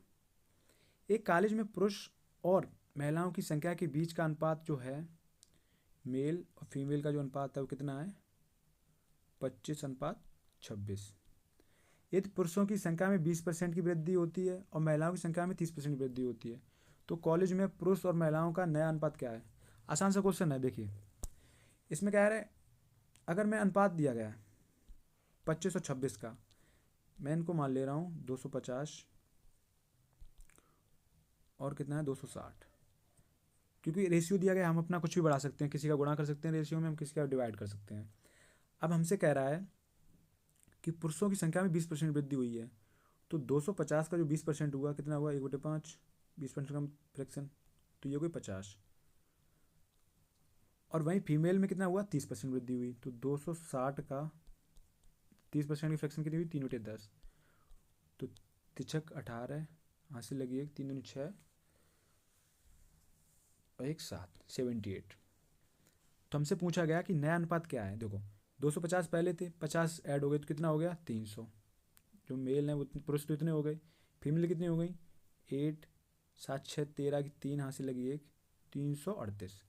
एक कॉलेज में पुरुष और महिलाओं की संख्या के बीच का अनुपात जो है, मेल और फीमेल का जो अनुपात है वो कितना है, 25:26। यदि पुरुषों की संख्या में 20% की वृद्धि होती है और महिलाओं की संख्या में 30% की वृद्धि होती है, तो कॉलेज में पुरुष और महिलाओं का नया अनुपात क्या है। आसान सा क्वेश्चन है, देखिए इसमें क्या है, अगर मैं अनुपात दिया गया है 25 और 26 का, मैं इनको मान ले रहा हूँ 250 और कितना है 260, क्योंकि रेशियो दिया गया, हम अपना कुछ भी बढ़ा सकते हैं, किसी का गुणा कर सकते हैं रेशियो में, हम किसी का डिवाइड कर सकते हैं। अब हमसे कह रहा है कि पुरुषों की संख्या में 20% वृद्धि हुई है, तो 250 का जो 20% हुआ कितना हुआ, 1/5, 20% का फ्रैक्शन, तो ये हो गई 50। और वहीं फीमेल में कितना हुआ, 30% वृद्धि हुई, तो 260 का 30% की फ्रैक्शन कितनी हुई, 3/10, तो 3 18 हासिल लगी 1, 3 दूनी 6 और 1 7 78। तो हमसे पूछा गया कि नया अनुपात क्या है। देखो 250 पहले थे, 50 ऐड हो गए तो कितना हो गया 300। जो मेल हैं वो पुरुष तो इतने हो गए, फीमेल कितनी हो गई 8 7 6 13 की 3 हासिल लगी 1, 338।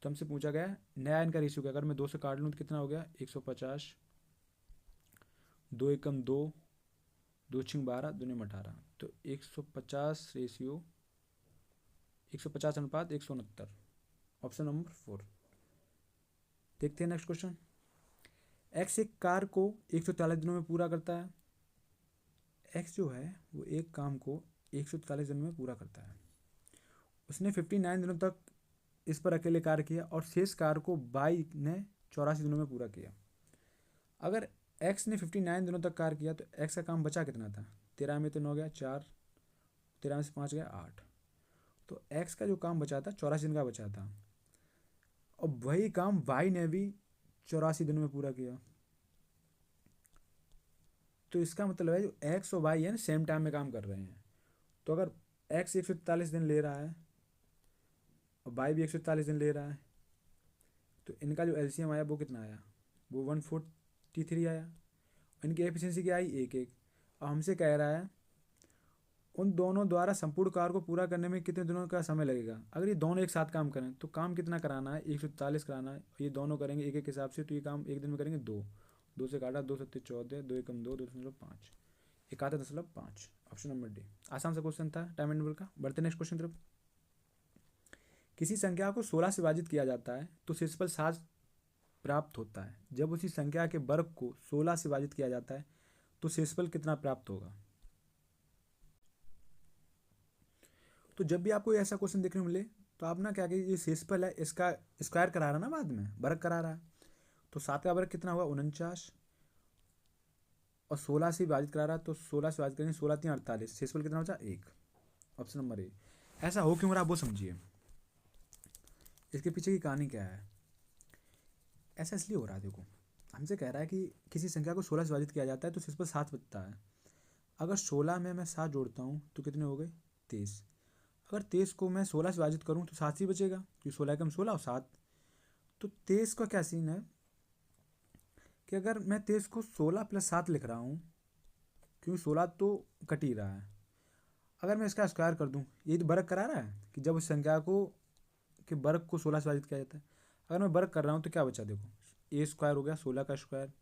तो हमसे पूछा गया नया इनका रेशियो क्या, अगर मैं 2 से काट लूँ तो कितना हो गया 150, 2 एकम 2, 2 छिंग 12 2 निम 18, तो 150 रेशियो 150 अनुपात 169। Option number 4। देखते हैं नेक्स्ट क्वेश्चन। एक्स एक कार को 143 दिनों में पूरा करता है। एक्स जो है वो एक काम को 143 दिनों में पूरा करता है। उसने 59 दिनों तक इस पर अकेले कार्य किया और शेष कार्य को वाई ने 84 दिनों में पूरा किया। अगर एक्स ने 59 दिनों तक कार्य किया तो एक्स का काम बचा कितना था? 13 में 3 हो गया 4, 13 में से 5 गया 8। तो एक्स का जो काम बचा था 84 दिन का बचा था, और वही काम वाई ने भी 84 दिन में पूरा किया। तो इसका मतलब है जो एक्स और वाई है ना सेम टाइम में काम कर रहे हैं। तो अगर एक्स 143 दिन ले रहा है और वाई भी 143 दिन ले रहा है, तो इनका जो एलसीएम आया वो कितना आया? वो 143 आया। इनकी एफिशिएंसी क्या आई? 1-1। और हमसे कह रहा है उन दोनों द्वारा संपूर्ण कार्य को पूरा करने में कितने दिनों का समय लगेगा। अगर ये दोनों एक साथ काम करें तो काम कितना कराना है? 143 कराना है। ये दोनों करेंगे एक एक हिसाब से, तो ये काम एक दिन में करेंगे 2। 2 से काटा 2 7 14, 2 एकम 2, 2.5, 71.5। Option number D. आसान सा क्वेश्चन था टाइम एंड का। बढ़ते नेक्स्ट क्वेश्चन तरफ। किसी संख्या को 16 से विभाजित किया जाता है तो शेषफल 7 प्राप्त होता है। जब उसी संख्या के वर्ग को 16 से विभाजित किया जाता है तो शेषफल कितना प्राप्त होगा? तो जब भी आपको ऐसा क्वेश्चन देखने को मिले तो आप ना क्या कि ये शेषफल है इसका स्क्वायर करा रहा है ना, बाद में वर्ग करा रहा है। तो 7 का वर्ग कितना हुआ? 49। और 16 से विभाजित करा रहा है तो 16 से विभाजित करेंगे, 16 3 48, शेषफल कितना बचा? 1। Option number A. ऐसा हो क्यों रहा आप वो समझिए, इसके पीछे की कहानी क्या है। ऐसा इसलिए हो रहा है, देखो हमसे कह रहा है कि किसी संख्या को 16 से विभाजित किया जाता है तो शेषफल 7 बचता है। अगर 16 में मैं 7 जोड़ता हूँ तो कितने हो गए? 23। अगर 23 को मैं 16 से विभाजित करूँ तो 7 ही बचेगा, क्योंकि 16 कम 16 और 7। तो 23 का क्या सीन है कि अगर मैं 23 को 16 + 7 लिख रहा हूँ, क्योंकि 16 तो कट ही रहा है। अगर मैं इसका स्क्वायर कर दूँ, ये तो वर्ग करा रहा है कि जब उस संख्या को के वर्ग को 16 से विभाजित किया जाता है। अगर मैं वर्ग कर रहा हूँ तो क्या बचा? देखो ए स्क्वायर हो गया 16 का स्क्वायर,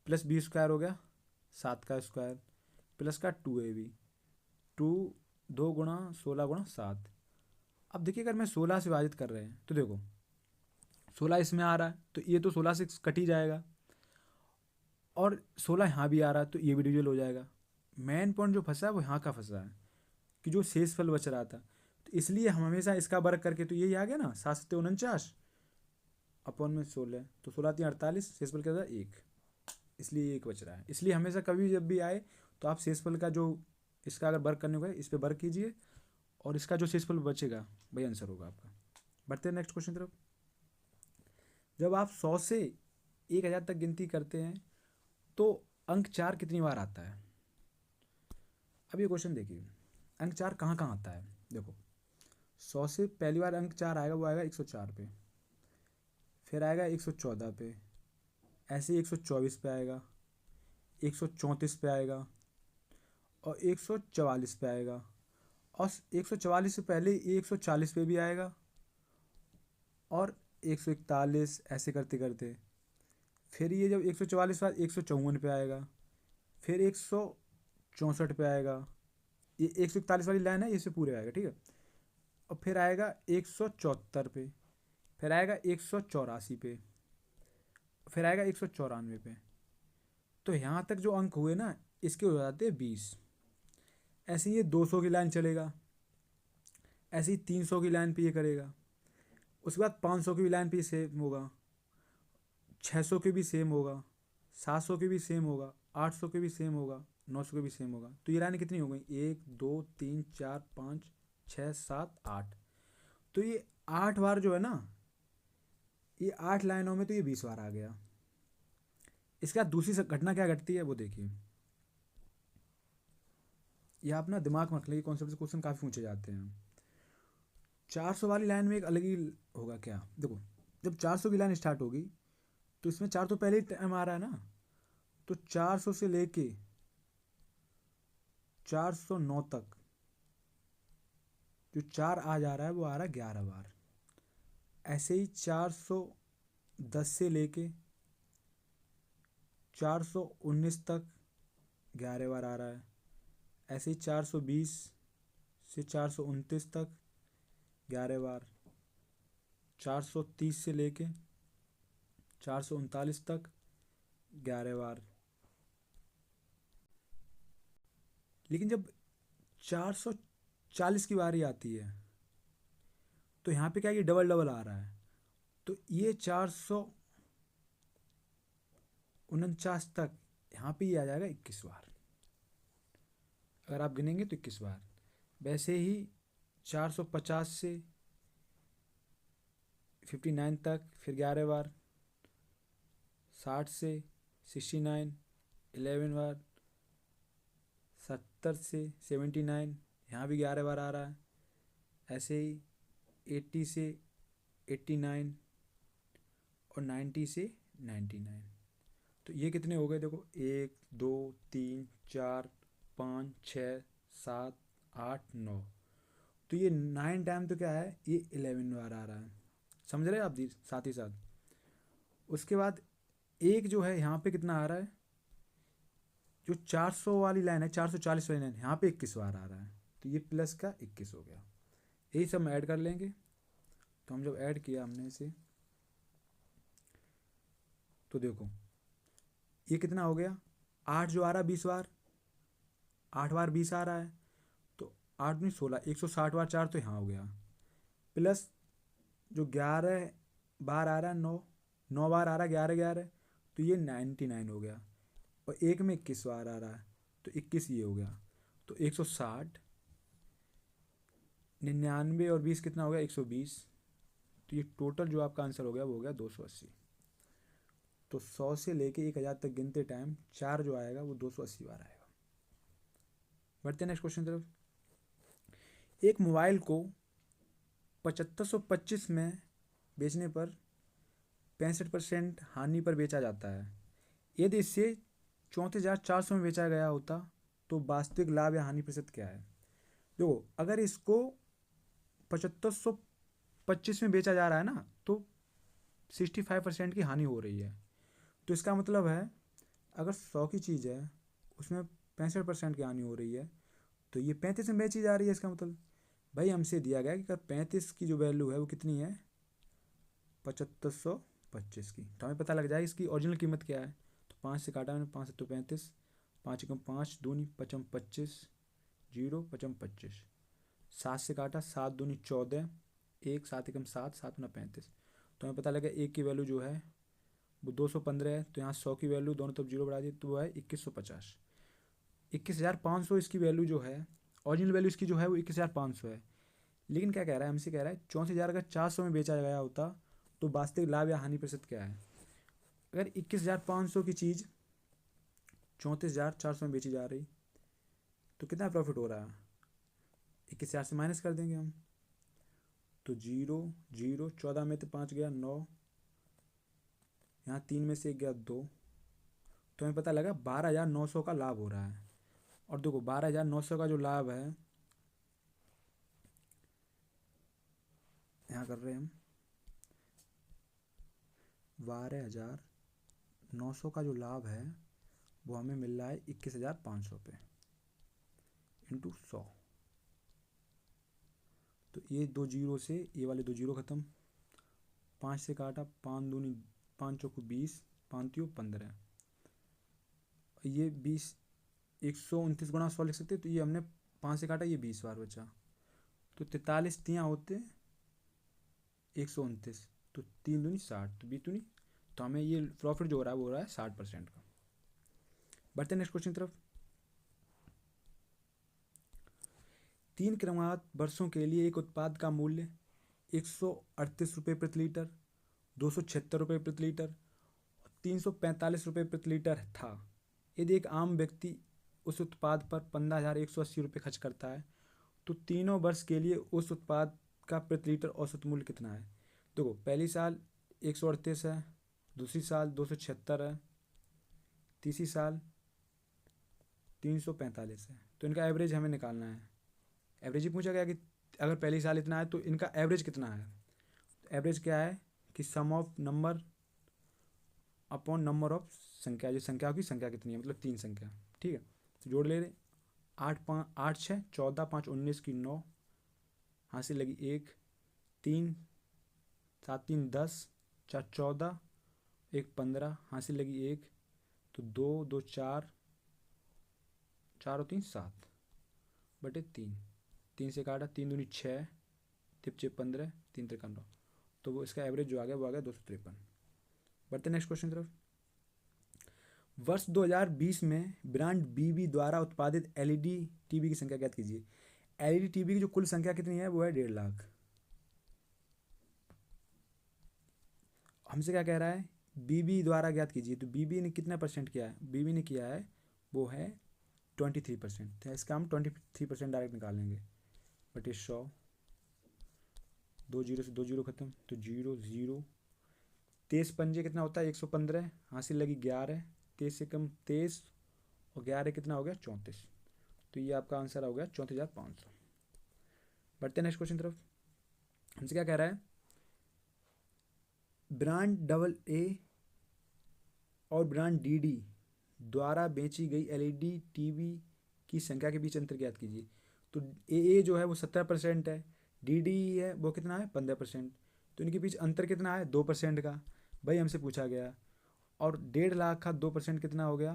प्लस बी स्क्वायर हो गया 7 का स्क्वायर, प्लस का 2ab, 2 2 गुणा 16 गुणा 7। अब देखिए अगर मैं 16 से विभाजित कर रहे हैं तो देखो 16 इसमें आ रहा है तो ये तो 16 से कट ही जाएगा, और 16 यहाँ भी आ रहा है तो ये भी डिविजल हो जाएगा। मेन पॉइंट जो फंसा है वो यहाँ का फंसा है कि जो शेषफल बच रहा था, तो इसलिए हम हमेशा इसका वर्ग करके, तो यही आ गया ना 7 7 49 अपॉन में 16, तो 16 3 48, शेषफल क्या था? 1। इसलिए 1 बच रहा है। इसलिए हमेशा कभी जब भी आए तो आप शेषफल का जो इसका अगर वर्ग करने को है इस पर वर्ग कीजिए, और इसका जो शेषफल बचेगा वही आंसर होगा आपका। बढ़ते हैं नेक्स्ट क्वेश्चन तरफ। जब आप 100 से 1000 तक गिनती करते हैं तो अंक 4 कितनी बार आता है? अब ये क्वेश्चन देखिए, अंक 4 कहाँ कहाँ आता है। देखो 100 से पहली बार अंक 4 आएगा, वो आएगा 104 पे, फिर आएगा 114 पे, ऐसे ही 124 पे आएगा, 134 पे आएगा, और 144 पे आएगा, और 144 से पहले ये 140 पे भी आएगा, और 141, ऐसे करते करते फिर ये जब 144 बाद 154 पे आएगा, फिर 164 पे आएगा। ये 141 वाली लाइन है, इससे पूरे आएगा, ठीक है। और फिर आएगा 174 पे, फिर आएगा 184 पे, फिर आएगा 194 पे। तो यहाँ तक जो अंक हुए ना इसके हो जाते हैं 20। ऐसे ये 200 की लाइन चलेगा, ऐसे ही 300 की लाइन पे ये करेगा, उसके बाद 500 की भी लाइन पे सेम होगा, 600 के भी सेम होगा, 700 के भी सेम होगा, 800 के भी सेम होगा, 900 के भी सेम होगा। तो ये लाइनें कितनी हो गई? 1 2 3 4 5 6 7 8। तो ये 8 बार जो है ना, ये 8 लाइनों में तो ये 20 बार आ गया। इसके बाद दूसरी घटना क्या घटती है वो देखिए। ये आप ना दिमाग में रख लीजिए, कॉन्सेप्ट से क्वेश्चन काफ़ी ऊंचे जाते हैं। 400 वाली लाइन में एक अलग ही होगा। क्या देखो, जब 400 की लाइन स्टार्ट होगी तो इसमें 4 तो पहले ही टाइम आ रहा है ना, तो 400 से लेके 409 तक जो 4 आ जा रहा है वो आ रहा है 11 बार। ऐसे ही 410 से लेके 419 तक 11 बार आ रहा है। ऐसे ही 420 से 429 तक 11 बार। 430 से लेके 439 तक 11 बार। लेकिन जब 440 की बारी आती है तो यहाँ पे क्या ये डबल डबल आ रहा है, तो ये 449 तक यहाँ पे ये आ जाएगा 21 बार। अगर आप गिनेंगे तो 21 बार। वैसे ही 450 से 59 तक फिर 11 बार। 60 से 69 11 बार। 70 से 79 यहाँ भी 11 बार आ रहा है। ऐसे ही 80 से 89 और 90 से 99। तो ये कितने हो गए देखो, 1 2 3 4 5 6 7 8 9। तो ये 9 टाइम तो क्या है, ये 11 बार आ रहा है। समझ रहे हैं आप साथ ही साथ। उसके बाद एक जो है यहाँ पे कितना आ रहा है, जो 400 वाली लाइन है, 440 वाली लाइन, यहाँ पे 21 बार आ रहा है। तो ये प्लस का 21 हो गया। यही सब हम ऐड कर लेंगे। तो हम जब ऐड किया हमने इसे, तो देखो ये कितना हो गया, 8 जो आ रहा है 20 बार, 8 बार 20 आ रहा है, तो 8 में 16, 160 बार 4 तो यहाँ हो गया। प्लस जो 11 बार आ रहा है, 9 बार आ रहा है, 11 11, तो ये 99 हो गया। और एक में 21 बार आ रहा है, तो 21 ये हो गया। तो 160, 99 और 20 कितना हो गया, 120। तो ये टोटल जो आपका आंसर हो गया वो हो गया 280। तो 100 से लेके 1000 तक गिनते टाइम 4 जो आएगा वो 280 बार आएगा। बढ़ते हैं नेक्स्ट क्वेश्चन तरफ। एक मोबाइल को 7525 में बेचने पर 65% हानि पर बेचा जाता है। यदि इसे 34,400 में बेचा गया होता तो वास्तविक लाभ या हानि प्रतिशत क्या है। देखो अगर इसको 7525 में बेचा जा रहा है ना, तो 65% की हानि हो रही है। तो इसका मतलब है अगर 100 की चीज़ है उसमें 65% की हानि हो रही है, तो ये 35 में बेची जा रही है। इसका मतलब भाई हमसे दिया गया कि अगर 35 की जो वैल्यू है वो कितनी है, 7525 की, तो हमें पता लग जाए इसकी ओरिजिनल कीमत क्या है। तो 5 से काटा मैंने, 5 तो 35, 5 एकम 5, दूनी 55 25, 0 55 25। 7 से काटा, 7 दूनी 14, 1 7 एकम 7, 7 ना 35। तो हमें पता लगा एक की वैल्यू जो है वो 215 है। तो यहाँ 100 की वैल्यू दोनों तरफ 0 बढ़ा दी तो वो है 2150। 21,500 इसकी वैल्यू जो है, ओरिजिनल वैल्यू इसकी जो है वो 21,500 है। लेकिन क्या कह रहा है, हमसे कह रहा है 64,000 अगर 400 में बेचा गया होता तो वास्तविक लाभ या हानि प्रतिशत क्या है। अगर 21,500 की चीज़ 34,400 में बेची जा रही तो कितना प्रॉफिट हो रहा है, 21,000 से माइनस कर देंगे हम। तो 0 0, 14 में तो 5 गया 9, यहाँ 3 में से 1 गया 2, तो हमें पता लगा 12,900 का लाभ हो रहा है। और देखो 12,900 का जो लाभ है, यहाँ कर रहे हैं हम, 12,900 का जो लाभ है वो हमें मिल रहा है 21,500 पे इंटू 100। तो ये 2 जीरो से ये वाले 2 जीरो ख़त्म, 5 से काटा, 5 दूनी 5 चौको 20, 5 तियो 15। ये 20, 129 गुणा 100 लिख सकते, तो ये हमने 5 से काटा, ये 20 बार बचा। तो 43 तियाँ होते 129, तो 3 दूनी 60, तो 20 दूनी, तो हमें ये प्रॉफिट जो हो रहा है वो हो रहा है 60% का। बढ़ते हैं नेक्स्ट क्वेश्चन तरफ। 3 क्रमागत वर्षों के लिए एक उत्पाद का मूल्य 138 रुपये प्रति लीटर, 276 रुपये प्रति लीटर, 345 रुपये प्रति लीटर था। यदि एक आम व्यक्ति उस उत्पाद पर 15,180 रुपये खर्च करता है तो तीनों वर्ष के लिए उस उत्पाद का प्रति लीटर औसत मूल्य कितना है। देखो पहली साल 138 है, दूसरी साल 276 है, तीसरी साल 345 है। तो इनका एवरेज हमें निकालना है। एवरेज ही पूछा गया कि अगर पहली साल इतना है तो इनका एवरेज कितना है। एवरेज क्या है कि sum of number upon number of संख्या, जो संख्याओं की संख्या कितनी है, मतलब 3 संख्या। ठीक है, तो जोड़ ले रहे, 8 6 14, 5 19 की 9, हाथ से लगी 1, 3 7 3 10, 4 14, 1 15, हासिल लगी 1, तो 2 2 4, 4 और 3 7/3, 3 से काटा, 3 दूनी 6, तिप 15, 3 3 9, तो वो इसका एवरेज जो आ गया वो आ गया 253। बढ़ते नेक्स्ट क्वेश्चन की तरफ। वर्ष 2020 में ब्रांड बीबी द्वारा उत्पादित एलईडी टीवी की संख्या ज्ञात कीजिए। एलईडी टीवी की जो कुल संख्या कितनी है वो है 1.5 लाख। हमसे क्या कह रहा है, बीबी द्वारा ज्ञात कीजिए, तो बीबी ने कितना परसेंट किया है, बीबी ने किया है वो है 23%, तो इसका हम 23% डायरेक्ट निकाल लेंगे, बटे 100, 2 जीरो से 2 जीरो खत्म, तो 0 0, 23 पंजे कितना होता है 115, हासिल लगी 11, 23 से कम 23, और 11 कितना हो गया 34, तो ये आपका आंसर हो गया 34,500। बढ़ते हैं नेक्स्ट क्वेश्चन तरफ। हमसे क्या कह रहा है, ब्रांड डबल ए और ब्रांड डीडी द्वारा बेची गई एलईडी टीवी की संख्या के बीच अंतर ज्ञात कीजिए। तो ए जो है वो 17% है, डीडी है वो कितना है 15%, तो इनके बीच अंतर कितना है 2% का, भाई हमसे पूछा गया। और 1.5 लाख का 2% कितना हो गया,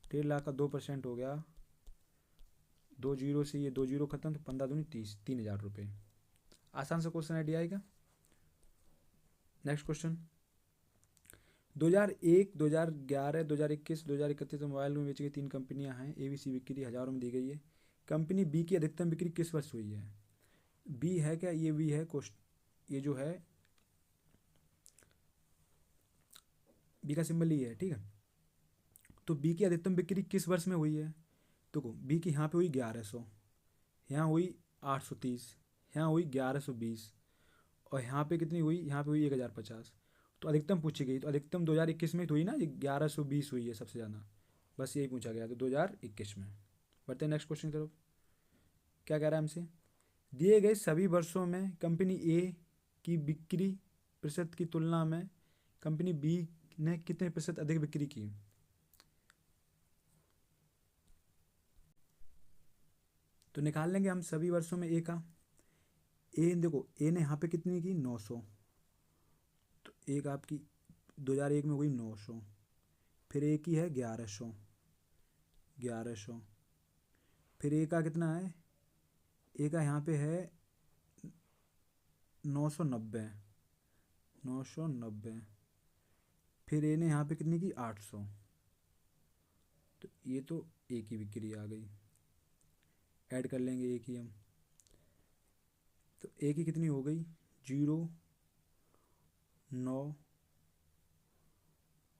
1.5 लाख का 2% हो गया, 2 जीरो से ये 2 जीरो खत्म, तो 15 दूनी 30, 3,000 रुपये। आसान सा क्वेश्चन आइडिया आएगा। नेक्स्ट क्वेश्चन, 2001, 2011, 2021, 2031 मोबाइल में बेची गई 3 कंपनियां हैं। एबीसी बिक्री हज़ारों में दी गई है। कंपनी बी की अधिकतम बिक्री किस वर्ष हुई है। बी है क्या, ये बी है ये जो है बी का सिंबल ये है, ठीक है। तो बी की अधिकतम बिक्री किस वर्ष में हुई है, तो बी की यहाँ पे हुई 1100, यहाँ हुई 830, यहाँ हुई 1120, और यहाँ पे कितनी हुई, यहाँ पे हुई 1050। तो अधिकतम पूछी गई, तो अधिकतम 2021 में तो हुई ना, 1120 हुई है सबसे ज़्यादा, बस यही पूछा गया, तो 2021 में। बढ़ते हैं नेक्स्ट क्वेश्चन की तरफ। क्या कह रहा है हमसे, दिए गए सभी वर्षों में कंपनी ए की बिक्री प्रतिशत की तुलना में कंपनी बी ने कितने प्रतिशत अधिक बिक्री की। तो निकाल लेंगे हम सभी वर्षों में ए का। ए देखो, ए ने यहाँ पे कितनी की 900, तो एक आपकी 2001 में हुई 900, फिर ए की है 1100, 1100, फिर ए का कितना है, ए का यहाँ पे है 990, 990, फिर ए ने यहाँ पे कितनी की 800, तो ये तो ए की बिक्री आ गई। ऐड कर लेंगे ए की हम, तो ए की कितनी हो गई 0 9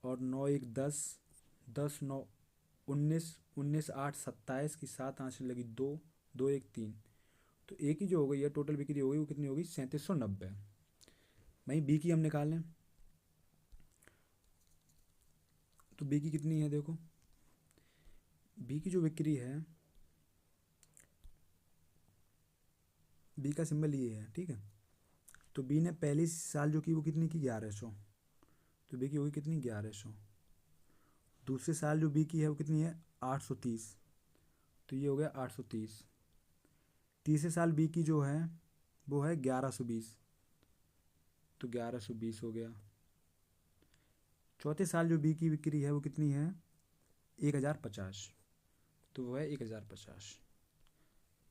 और 9 1 10, 10 9 19, 19 8 27 की 7 आंसर लगी 2 2 1 3, तो ए की जो हो गई है टोटल बिक्री हो गई वो कितनी होगी 3790। वहीं बी की हम निकाल लें, तो बी की कितनी है, देखो बी की जो बिक्री है, बी का सिंबल ये है, ठीक है। तो बी ने पहली साल जो की वो कितनी की 1100, तो बी की होगी कितनी 1100। दूसरे साल जो बी की है वो कितनी है 830, तो ये हो गया 830। तीसरे साल बी की जो है वो है 1120, तो 1120 हो गया। चौथे साल जो बी की बिक्री है वो कितनी है 1050, तो वो है 1050।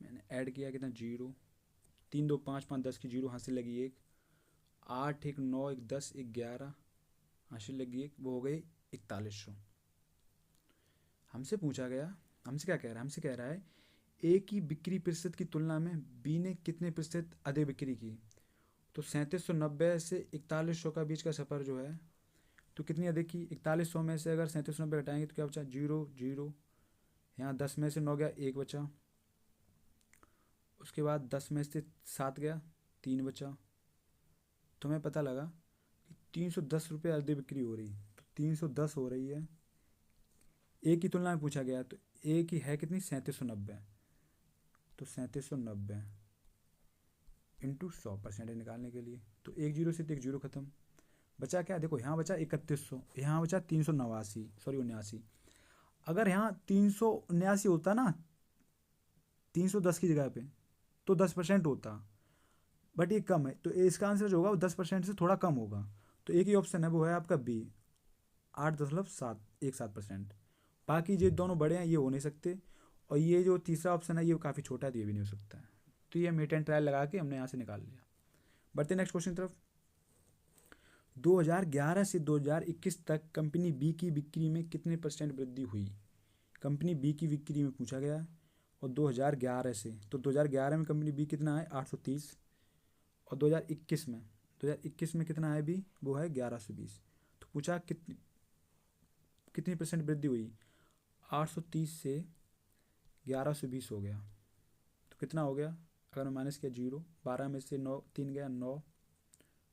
मैंने ऐड किया कितना 0 3 2 5 5 10 की 0 हासिल लगी 1, 8 1 9 1 10 1 11 हासिल लगी 1, वो हो गई 4100। हमसे पूछा गया, हमसे क्या कह रहा है, हमसे कह रहा है ए की बिक्री प्रतिशत की तुलना में बी ने कितने प्रतिशत अधिक बिक्री की। तो 3790 से 4100 का बीच का सफ़र जो है, तो कितनी अधिक की, 4100 में से अगर 3790 घटाएंगे तो क्या बचा 0 0, यहाँ 10 में से 9 गया 1 बचा, उसके बाद 10 में से 7 गया 3 बचा, तो हमें पता लगा कि 310 रुपये अधिक बिक्री हो रही, तो 310 हो रही है। ए की तुलना में पूछा गया, तो ए की है कितनी 3790, तो 3790 इंटू 100% निकालने के लिए, तो 1 जीरो से 1 जीरो खत्म, बचा क्या, देखो यहाँ बचा 3100, यहाँ बचा 389, सॉरी 79। अगर यहाँ 379 होता ना 310 की जगह पे, तो 10% होता, बट ये कम है, तो इसका आंसर जो होगा वो 10% से थोड़ा कम होगा। तो एक ही ऑप्शन है, वो है आपका बी, 8.17%। बाकी जो दोनों बड़े हैं ये हो नहीं सकते, और ये जो तीसरा ऑप्शन है ये काफ़ी छोटा है, तो ये भी नहीं हो सकता है। तो ये मेट एंड ट्रायल लगा के हमने यहाँ से निकाल लिया। बढ़ते नेक्स्ट क्वेश्चन की तरफ। 2011 से 2021 तक कंपनी बी की बिक्री में कितने परसेंट वृद्धि हुई? कंपनी बी की बिक्री में पूछा गया है, और 2011 से, तो 2011 में कंपनी बी कितना है 830, और 2021 में कितना है बी, वो है 1120। तो पूछा कितनी कितनी परसेंट वृद्धि हुई, 830 से 1120 हो गया, तो कितना हो गया, अगर मैं माइनस किया 0, 12 में से 9 3 गया 9,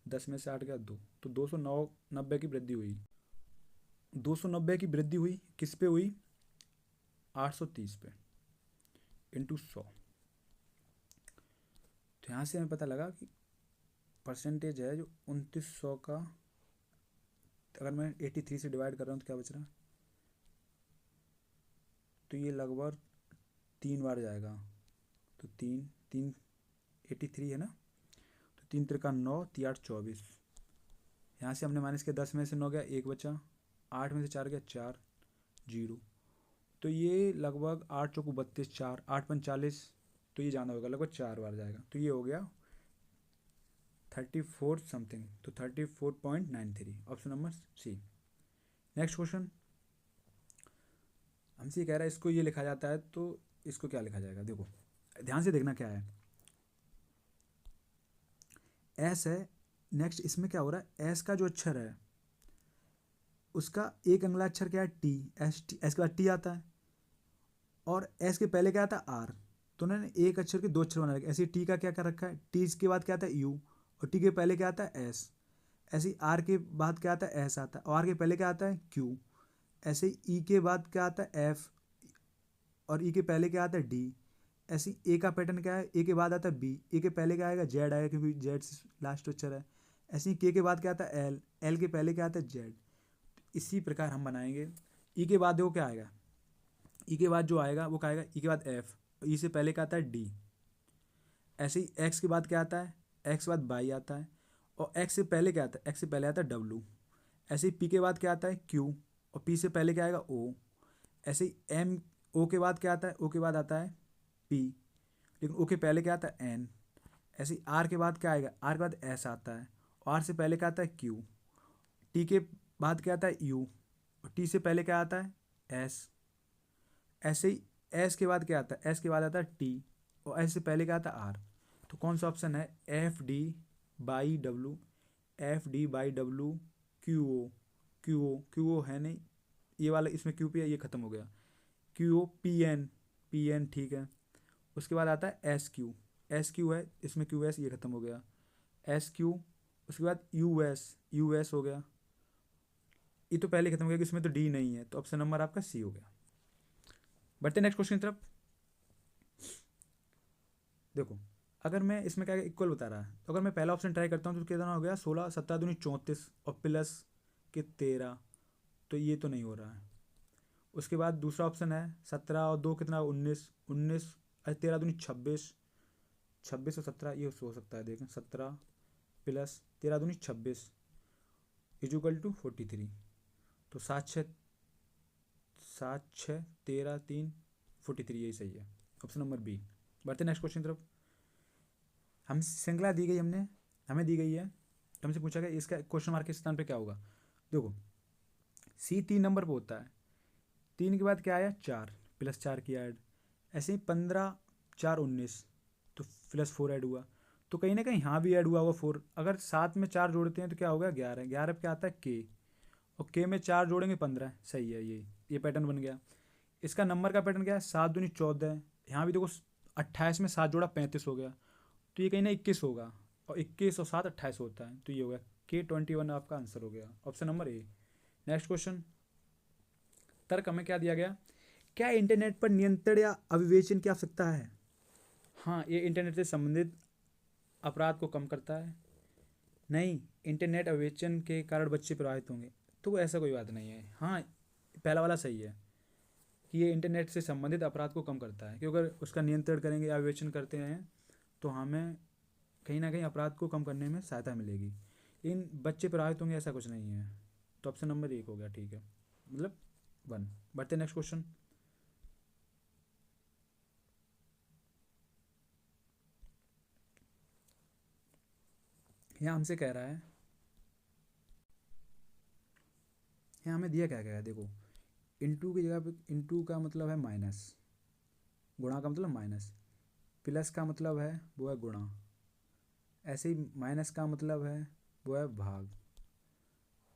10 में से 8 गया 2, तो 290 की वृद्धि हुई। 290 की वृद्धि हुई किस पे हुई, 830 पे, इंटू 100। तो यहाँ से हमें पता लगा कि परसेंटेज है जो 2900 का, अगर मैं 83 से डिवाइड कर रहा हूँ तो क्या बच रहा है, तो ये लगभग 3 बार जाएगा, तो 3 83 है ना, तो 3 त्रिका 9, 3 8 24। यहाँ से हमने माइनस किया, 10 में से 9 गया 1 बचा, 8 में से 4 गया 4, 0। तो ये लगभग 8 चौको 32, 4 8 45, तो ये जाना होगा लगभग 4 बार जाएगा, तो ये हो गया 34 समथिंग, तो 34.93, option number C. Next question हमसे कह रहा है इसको ये लिखा जाता है, तो इसको क्या लिखा जाएगा, देखो ध्यान से देखना क्या है, एस है। नेक्स्ट इसमें क्या हो रहा है, एस का जो अक्षर है उसका एक अगला अक्षर क्या है, टी, एस के बाद टी आता है, और एस के पहले क्या आता है, आर। तो उन्होंने एक अक्षर के दो अक्षर बना रखे, ऐसे टी का क्या कर रखा है, टी के बाद क्या आता है यू, और टी के पहले क्या आता है एस। ऐसे ही आर के बाद क्या आता है एस आता है, और आर के पहले क्या आता है क्यू। ऐसे ही ई के बाद क्या आता है एफ, और ई के पहले क्या आता है डी। ऐसे ही ए का पैटर्न क्या है, ए के बाद आता है बी, ए के पहले क्या आएगा जेड आएगा, क्योंकि जेड से लास्ट अक्षर है। ऐसे ही के बाद क्या आता है एल, एल के पहले क्या आता है जेड। इसी प्रकार हम बनाएंगे, ई के बाद देखो क्या आएगा, ई के बाद जो आएगा वो क्या आएगा, ई के बाद एफ, ई से पहले क्या आता है डी। ऐसे ही एक्स के बाद क्या आता है, एक्स के बाद बाई आता है, और एक्स से पहले क्या आता है, एक्स से पहले आता है डब्लू। ऐसे ही पी के बाद क्या आता है क्यू, और पी से पहले क्या आएगा ओ। ऐसे ही एम, ओ के बाद क्या आता है, ओ के बाद आता है पी, लेकिन ओ के पहले क्या आता है एन। ऐसे ही आर के बाद क्या आएगा, आर के बाद एस आता है, और आर से पहले क्या आता है क्यू। टी के बाद क्या आता है यू, और टी से पहले क्या आता है एस। ऐसे ही एस के बाद क्या आता है, एस के बाद आता है टी, और एस से पहले क्या आता है आर। तो कौन सा ऑप्शन है, F D by W, F D by W, Q O, Q O है नहीं, ये वाला इसमें क्यू पी है, ये खत्म हो गया, Q O P N, P N ठीक है। उसके बाद आता है एस क्यू, एस क्यू है इसमें क्यू एस, ये खत्म हो गया, एस क्यू। उसके बाद यू एस, यू एस हो गया, ये तो पहले खत्म हो गया कि इसमें तो डी नहीं है, तो ऑप्शन नंबर आपका सी हो गया। बढ़ते नेक्स्ट क्वेश्चन की तरफ। देखो अगर मैं इसमें क्या इक्वल बता रहा है, तो अगर मैं पहला ऑप्शन ट्राई करता हूँ तो कितना हो गया 16, 17 दूनी 34, और प्लस के 13, तो ये तो नहीं हो रहा है। उसके बाद दूसरा ऑप्शन है 17 और 2 कितना 19, 19 13 दूनी 26, 26 और 17 ये हो सकता है, देखें 17 प्लस 13 दूनी 26 इजुकल टू 43, तो 7 6 13 3 43, यही सही है, ऑप्शन नंबर बी। बढ़ते नेक्स्ट क्वेश्चन की तरफ। हम श्रृंखला दी गई हमने, हमें दी गई है, तो हमसे पूछा गया इसका क्वेश्चन मार्क के स्थान पे क्या होगा। देखो सी 3 नंबर पे होता है, 3 के बाद क्या आया 4, प्लस 4 की ऐड। ऐसे ही 15 4 19, तो प्लस 4 ऐड हुआ, तो कहीं ना कहीं यहाँ भी ऐड हुआ होगा 4। अगर 7 में 4 जोड़ते हैं तो क्या होगा 11, 11 पे क्या आता है के, और के में 4 जोड़ेंगे 15, सही है, ये पैटर्न बन गया। इसका नंबर का पैटर्न क्या है, 7 दूनी 14, यहाँ भी देखो 28 में 7 जोड़ा 35 हो गया, तो ये कहीं ना 21 होगा, और 21 और 7 28 होता है, तो ये हो गया के 21 आपका आंसर हो गया, option number A. Next question, तर्क हमें क्या दिया गया, क्या इंटरनेट पर नियंत्रण या अविवेचन की आवश्यकता है। हाँ, ये इंटरनेट से संबंधित अपराध को कम करता है। नहीं, इंटरनेट अविवेचन के कारण बच्चे प्रभावित होंगे, तो ऐसा कोई बात नहीं है। हाँ, पहला वाला सही है कि ये इंटरनेट से संबंधित अपराध को कम करता है, क्योंकि अगर उसका नियंत्रण करेंगे या विवेचन करते हैं तो हमें कहीं ना कहीं अपराध को कम करने में सहायता मिलेगी। लेकिन बच्चे प्रभावित होंगे ऐसा कुछ नहीं है। तो ऑप्शन नंबर 1 हो गया, ठीक है, मतलब 1। बढ़ते नेक्स्ट क्वेश्चन। यहाँ हमसे कह रहा है, यहाँ हमें दिया क्या क्या है, देखो इनटू की जगह पे इनटू का मतलब है माइनस, गुणा का मतलब माइनस, प्लस का मतलब है वो है गुणा, ऐसे ही माइनस का मतलब है वो है भाग,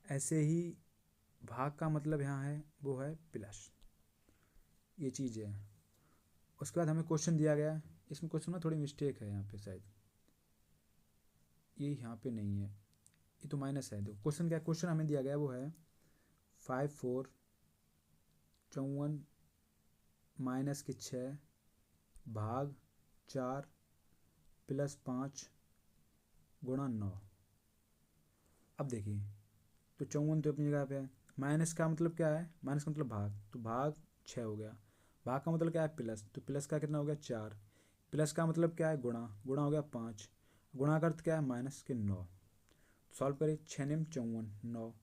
ऐसे ही भाग का मतलब यहाँ है वो है प्लस, ये चीज़ है। उसके बाद हमें क्वेश्चन दिया गया है, इसमें क्वेश्चन में थोड़ी मिस्टेक है यहाँ पे शायद, ये यहाँ पे नहीं है, ये तो माइनस है। देखो क्वेश्चन क्या, क्वेश्चन हमें दिया गया है वो है 5 4 54 माइनस के 6 भाग 4 प्लस 5 गुणा 9। अब देखिए, तो 54 तो अपनी जगह पे है, माइनस का मतलब क्या है, माइनस का मतलब भाग, तो भाग 6 हो गया, भाग का मतलब क्या है प्लस, तो प्लस का कितना हो गया 4, प्लस का मतलब क्या है गुणा, गुणा हो गया 5, गुणा का अर्थ क्या है माइनस के 9। सॉल्व करें, 6 9 54 9,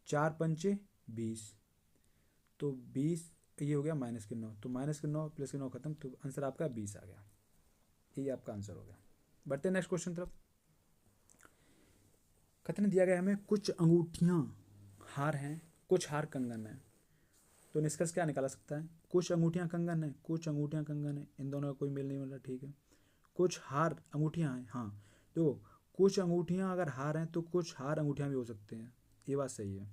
4 पंचे 20, तो 20, ये हो गया माइनस के 9, तो माइनस के 9 प्लस के 9 खत्म, तो आंसर आपका 20 आ गया, यही आपका आंसर हो गया। बढ़ते हैं नेक्स्ट क्वेश्चन तरफ। कथन दिया गया हमें कुछ अंगूठियाँ हार हैं, कुछ हार कंगन है, तो निष्कर्ष क्या निकाला सकता है, कुछ अंगूठियाँ कंगन है, कुछ अंगूठियाँ कंगन है, इन दोनों का कोई मेल नहीं मिल रहा, ठीक है। कुछ हार अंगूठियाँ हैं, हाँ तो कुछ अंगूठियाँ अगर हार हैं तो कुछ हार अंगूठियाँ भी हो सकते हैं, ये बात सही है।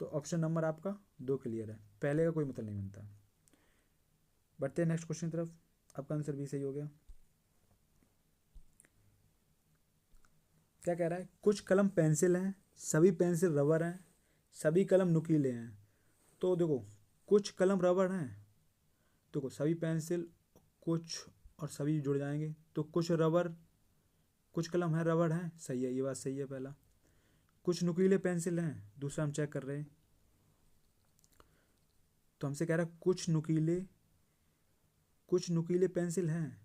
तो ऑप्शन नंबर आपका 2 क्लियर है, पहले का कोई मतलब नहीं बनता। बढ़ते हैं नेक्स्ट क्वेश्चन की तरफ, आपका आंसर भी सही हो गया। क्या कह रहा है, कुछ कलम पेंसिल हैं, सभी पेंसिल रबर हैं, सभी कलम नुकीले हैं। तो देखो कुछ कलम रबर हैं, देखो सभी पेंसिल, कुछ और सभी जुड़ जाएंगे, तो कुछ रबर, कुछ कलम है रबर हैं, सही है, ये बात सही है पहला। कुछ नुकीले पेंसिल हैं, दूसरा हम चेक कर रहे हैं, तो हमसे कह रहा है कुछ नुकीले पेंसिल हैं,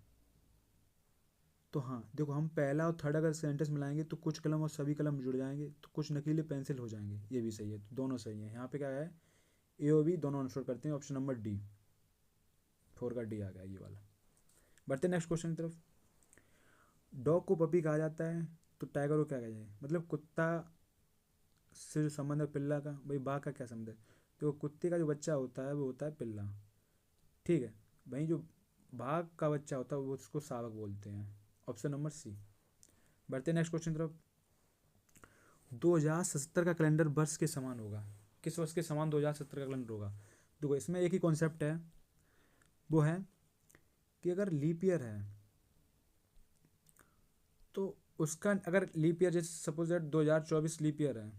तो हाँ देखो हम पहला और थर्ड अगर सेंटेंस मिलाएंगे तो कुछ कलम और सभी कलम जुड़ जाएंगे, तो कुछ नुकीले पेंसिल हो जाएंगे, ये भी सही है, तो दोनों सही है। यहाँ पे क्या है, ए और बी दोनों आंसर करते हैं, ऑप्शन नंबर डी, 4 का डी आ गया ये वाला। बढ़ते नेक्स्ट क्वेश्चन की तरफ। डॉग को पपी कहा जाता है, तो टाइगर को क्या कहा जाए, मतलब कुत्ता से जो संबंध है पिल्ला का, भाई बाघ का क्या संबंध है, तो कुत्ते का जो बच्चा होता है वो होता है पिल्ला, ठीक है। वहीं जो बाघ का बच्चा होता है वो उसको शावक बोलते हैं, ऑप्शन नंबर सी। बढ़ते नेक्स्ट क्वेश्चन तरफ। 2070 का कैलेंडर वर्ष के समान होगा, किस वर्ष के समान 2070 का कैलेंडर होगा। देखो इसमें एक ही कॉन्सेप्ट है, वो है कि अगर लीप ईयर है तो उसका, अगर लीप ईयर जैसे सपोज दैट 2024 लीप ईयर है,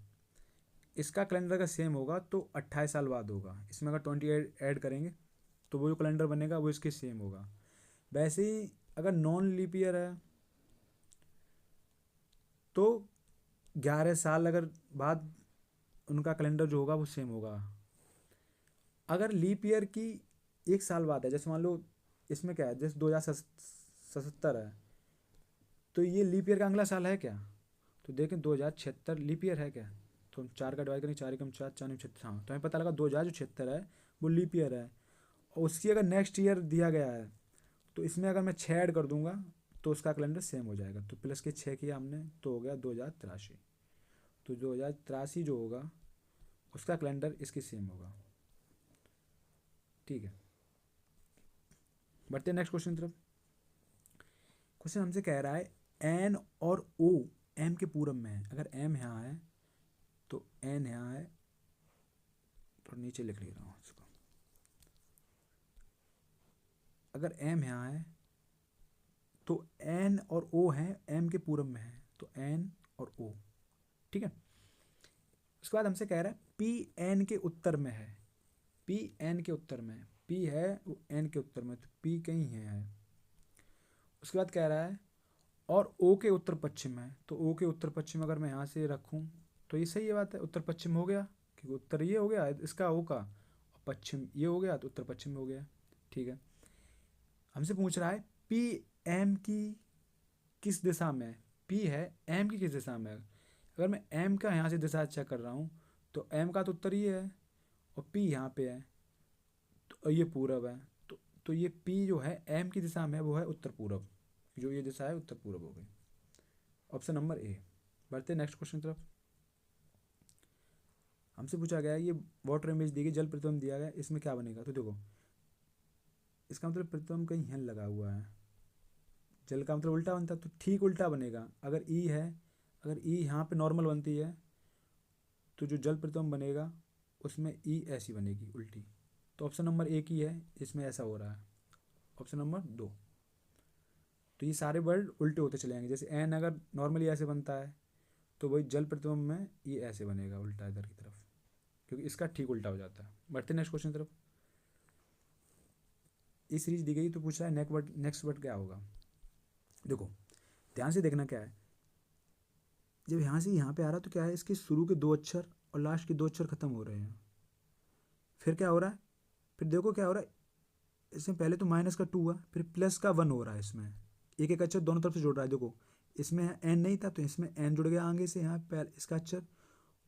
इसका कैलेंडर का सेम होगा तो 28 साल बाद होगा, इसमें अगर 28 ऐड करेंगे तो वो जो कैलेंडर बनेगा वो इसके सेम होगा। वैसे ही अगर नॉन लीप ईयर है तो 11 साल अगर बाद उनका कैलेंडर जो होगा वो सेम होगा। अगर लीप ईयर की 1 साल बाद है, जैसे मान लो इसमें क्या है, जैसे 2077 है, तो ये लीप ईयर का अगला साल है क्या, तो देखें 2076 लीप ईयर है क्या, तो हम 4 का डिवाइड करें, 4 एकम 4, 4 76, हाँ तो हमें पता लगा 2076 है वो लीप ईयर है। और उसकी अगर नेक्स्ट ईयर दिया गया है तो इसमें अगर मैं 6 ऐड कर दूंगा तो उसका कैलेंडर सेम हो जाएगा, तो प्लस के 6 किया हमने तो हो गया 2083, तो 2083 जो होगा उसका कैलेंडर इसके सेम होगा, ठीक है। बढ़ते हैं नेक्स्ट क्वेश्चन तरफ। क्वेश्चन हमसे कह रहा है एन और ओ एम के पूरब में है, अगर एम यहाँ है तो एन यहाँ है, तो नीचे लिख ले रहा हूँ इसको, अगर एम यहाँ है तो एन और ओ है एम के पूरब में है, तो एन और ओ, ठीक है। उसके बाद हमसे कह रहा है पी एन के उत्तर में है, पी एन के उत्तर में है, पी है वो एन के उत्तर में, तो पी कहीं है। उसके बाद कह रहा है और ओ के उत्तर पश्चिम में है, तो ओ के उत्तर पश्चिम अगर मैं यहाँ से रखूँ तो ये सही है, बात है, उत्तर पश्चिम हो गया, क्योंकि उत्तर ये हो गया इसका ओ का, और पश्चिम ये हो गया तो उत्तर पश्चिम में हो गया, ठीक है। हमसे पूछ रहा है पी एम की किस दिशा में है, पी है, एम की किस दिशा में है। अगर मैं एम का यहाँ से दिशा चेक कर रहा हूँ तो एम का तो उत्तर ये है और पी यहाँ पे है तो ये पूरब है। तो ये पी जो है एम की दिशा में है, वो है उत्तर पूरब, जो ये दिशा है उत्तर पूरब हो गई। Option number A. बढ़ते नेक्स्ट क्वेश्चन तरफ। हमसे पूछा गया है ये वाटर इमेज दी गई, जल प्रतिबिंब दिया गया, इसमें क्या बनेगा। तो देखो इसका मतलब प्रतिबिंब कहीं यहाँ लगा हुआ है, जल का मतलब उल्टा बनता है तो ठीक उल्टा बनेगा। अगर ई है, अगर ई यहाँ पे नॉर्मल बनती है तो जो जल प्रतिबिंब बनेगा उसमें ई ऐसी बनेगी उल्टी। तो ऑप्शन नंबर एक ही है, इसमें ऐसा हो रहा है। ऑप्शन नंबर दो। तो ये सारे वर्ड उल्टे होते चले जाएंगे। जैसे एन अगर नॉर्मली ऐसे बनता है तो वही जल प्रतिबिंब में ये ऐसे बनेगा उल्टा इधर की तरफ, क्योंकि इसका ठीक उल्टा हो जाता है। बढ़ते नेक्स्ट क्वेश्चन तरफ। ये सीरीज दी गई तो पूछ रहा है नेक्स्ट वर्ड क्या होगा। देखो ध्यान से देखना क्या है, जब यहाँ से यहाँ पे आ रहा है तो क्या है, इसके शुरू के दो अक्षर और लास्ट के दो अक्षर खत्म हो रहे हैं। फिर क्या हो रहा है, फिर देखो क्या हो रहा है, इसमें पहले तो माइनस का 2 हुआ, फिर प्लस का 1 हो रहा है। इसमें एक एक अक्षर दोनों तरफ से जुड़ रहा है। देखो इसमें एन नहीं था तो इसमें एन जुड़ गया आगे से, यहाँ पहले इसका अक्षर,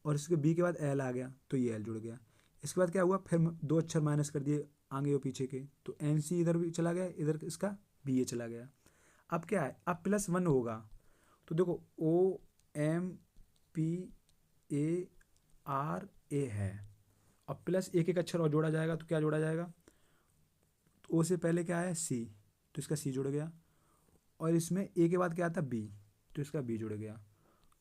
और इसके बी के बाद एल आ गया तो ये एल जुड़ गया। इसके बाद क्या हुआ, फिर दो अक्षर माइनस कर दिए आगे और पीछे के, तो एन सी इधर भी चला गया, इधर इसका बी ए चला गया। अब क्या है, अब +1 होगा। तो देखो O M P A R A है, अब प्लस एक एक अक्षर और जोड़ा जाएगा तो क्या जोड़ा जाएगा, तो ओ से पहले क्या है सी, तो इसका सी जुड़ गया, और इसमें ए के बाद क्या आता बी, तो इसका बी जुड़ गया।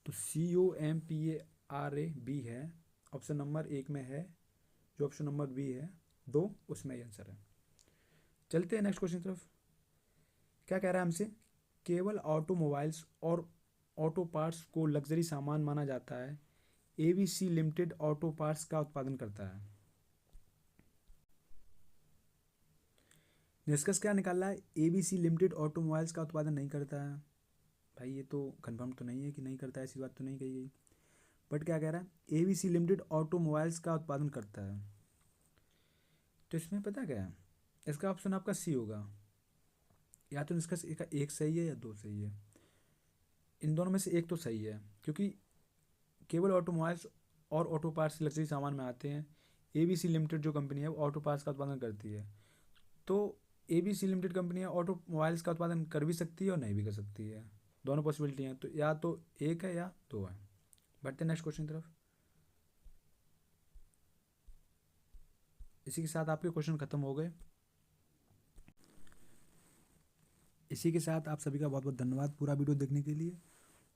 तो COMPARA बी है, ऑप्शन नंबर एक में है, जो ऑप्शन नंबर बी है दो, उसमें ये आंसर है। चलते हैं नेक्स्ट क्वेश्चन तरफ। क्या कह रहा है हमसे, केवल ऑटोमोबाइल्स और ऑटो पार्ट्स को लग्जरी सामान माना जाता है, ABC लिमिटेड ऑटो पार्ट्स का उत्पादन करता है। निष्कर्ष क्या निकाल रहा है, ABC लिमिटेड ऑटोमोबाइल्स का उत्पादन नहीं करता है। भाई ये तो कंफर्म तो नहीं है कि नहीं करता है, ऐसी बात तो नहीं कही गई, बट क्या कह रहा है ABC लिमिटेड ऑटोमोबाइल्स का उत्पादन करता है। तो इसमें पता क्या है, इसका ऑप्शन आपका सी होगा। या तो निष्कर्ष एक सही है या दो सही है, इन दोनों में से एक तो सही है, क्योंकि केवल ऑटोमोबाइल्स और ऑटो पार्ट्स लग्जरी सामान में आते हैं। ABC लिमिटेड जो कंपनी है वो ऑटो पार्ट्स का उत्पादन करती है। तो ABC लिमिटेड कंपनी है ऑटोमोबाइल्स का उत्पादन कर भी सकती है और नहीं भी कर सकती है, दोनों पॉसिबिलिटी हैं। तो या तो एक है या दो है। बढ़ते हैं नेक्स्ट क्वेश्चन तरफ। इसी के साथ आपके क्वेश्चन खत्म हो गए। इसी के साथ आप सभी का बहुत बहुत धन्यवाद पूरा वीडियो देखने के लिए,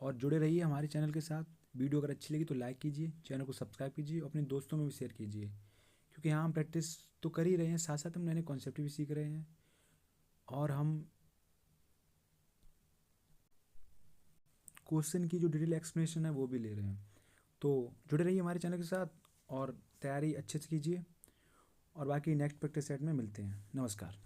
और जुड़े रहिए हमारे चैनल के साथ। वीडियो अगर अच्छी लगी तो लाइक कीजिए, चैनल को सब्सक्राइब कीजिए, अपने दोस्तों में भी शेयर कीजिए, क्योंकि यहाँ हम प्रैक्टिस तो कर ही रहे हैं, साथ साथ हम नए नए कॉन्सेप्ट भी सीख रहे हैं, और हम क्वेश्चन की जो डिटेल एक्सप्लेनेशन है वो भी ले रहे हैं। तो जुड़े रहिए हमारे चैनल के साथ और तैयारी अच्छे से कीजिए, और बाकी नेक्स्ट प्रैक्टिस सेट में मिलते हैं। नमस्कार।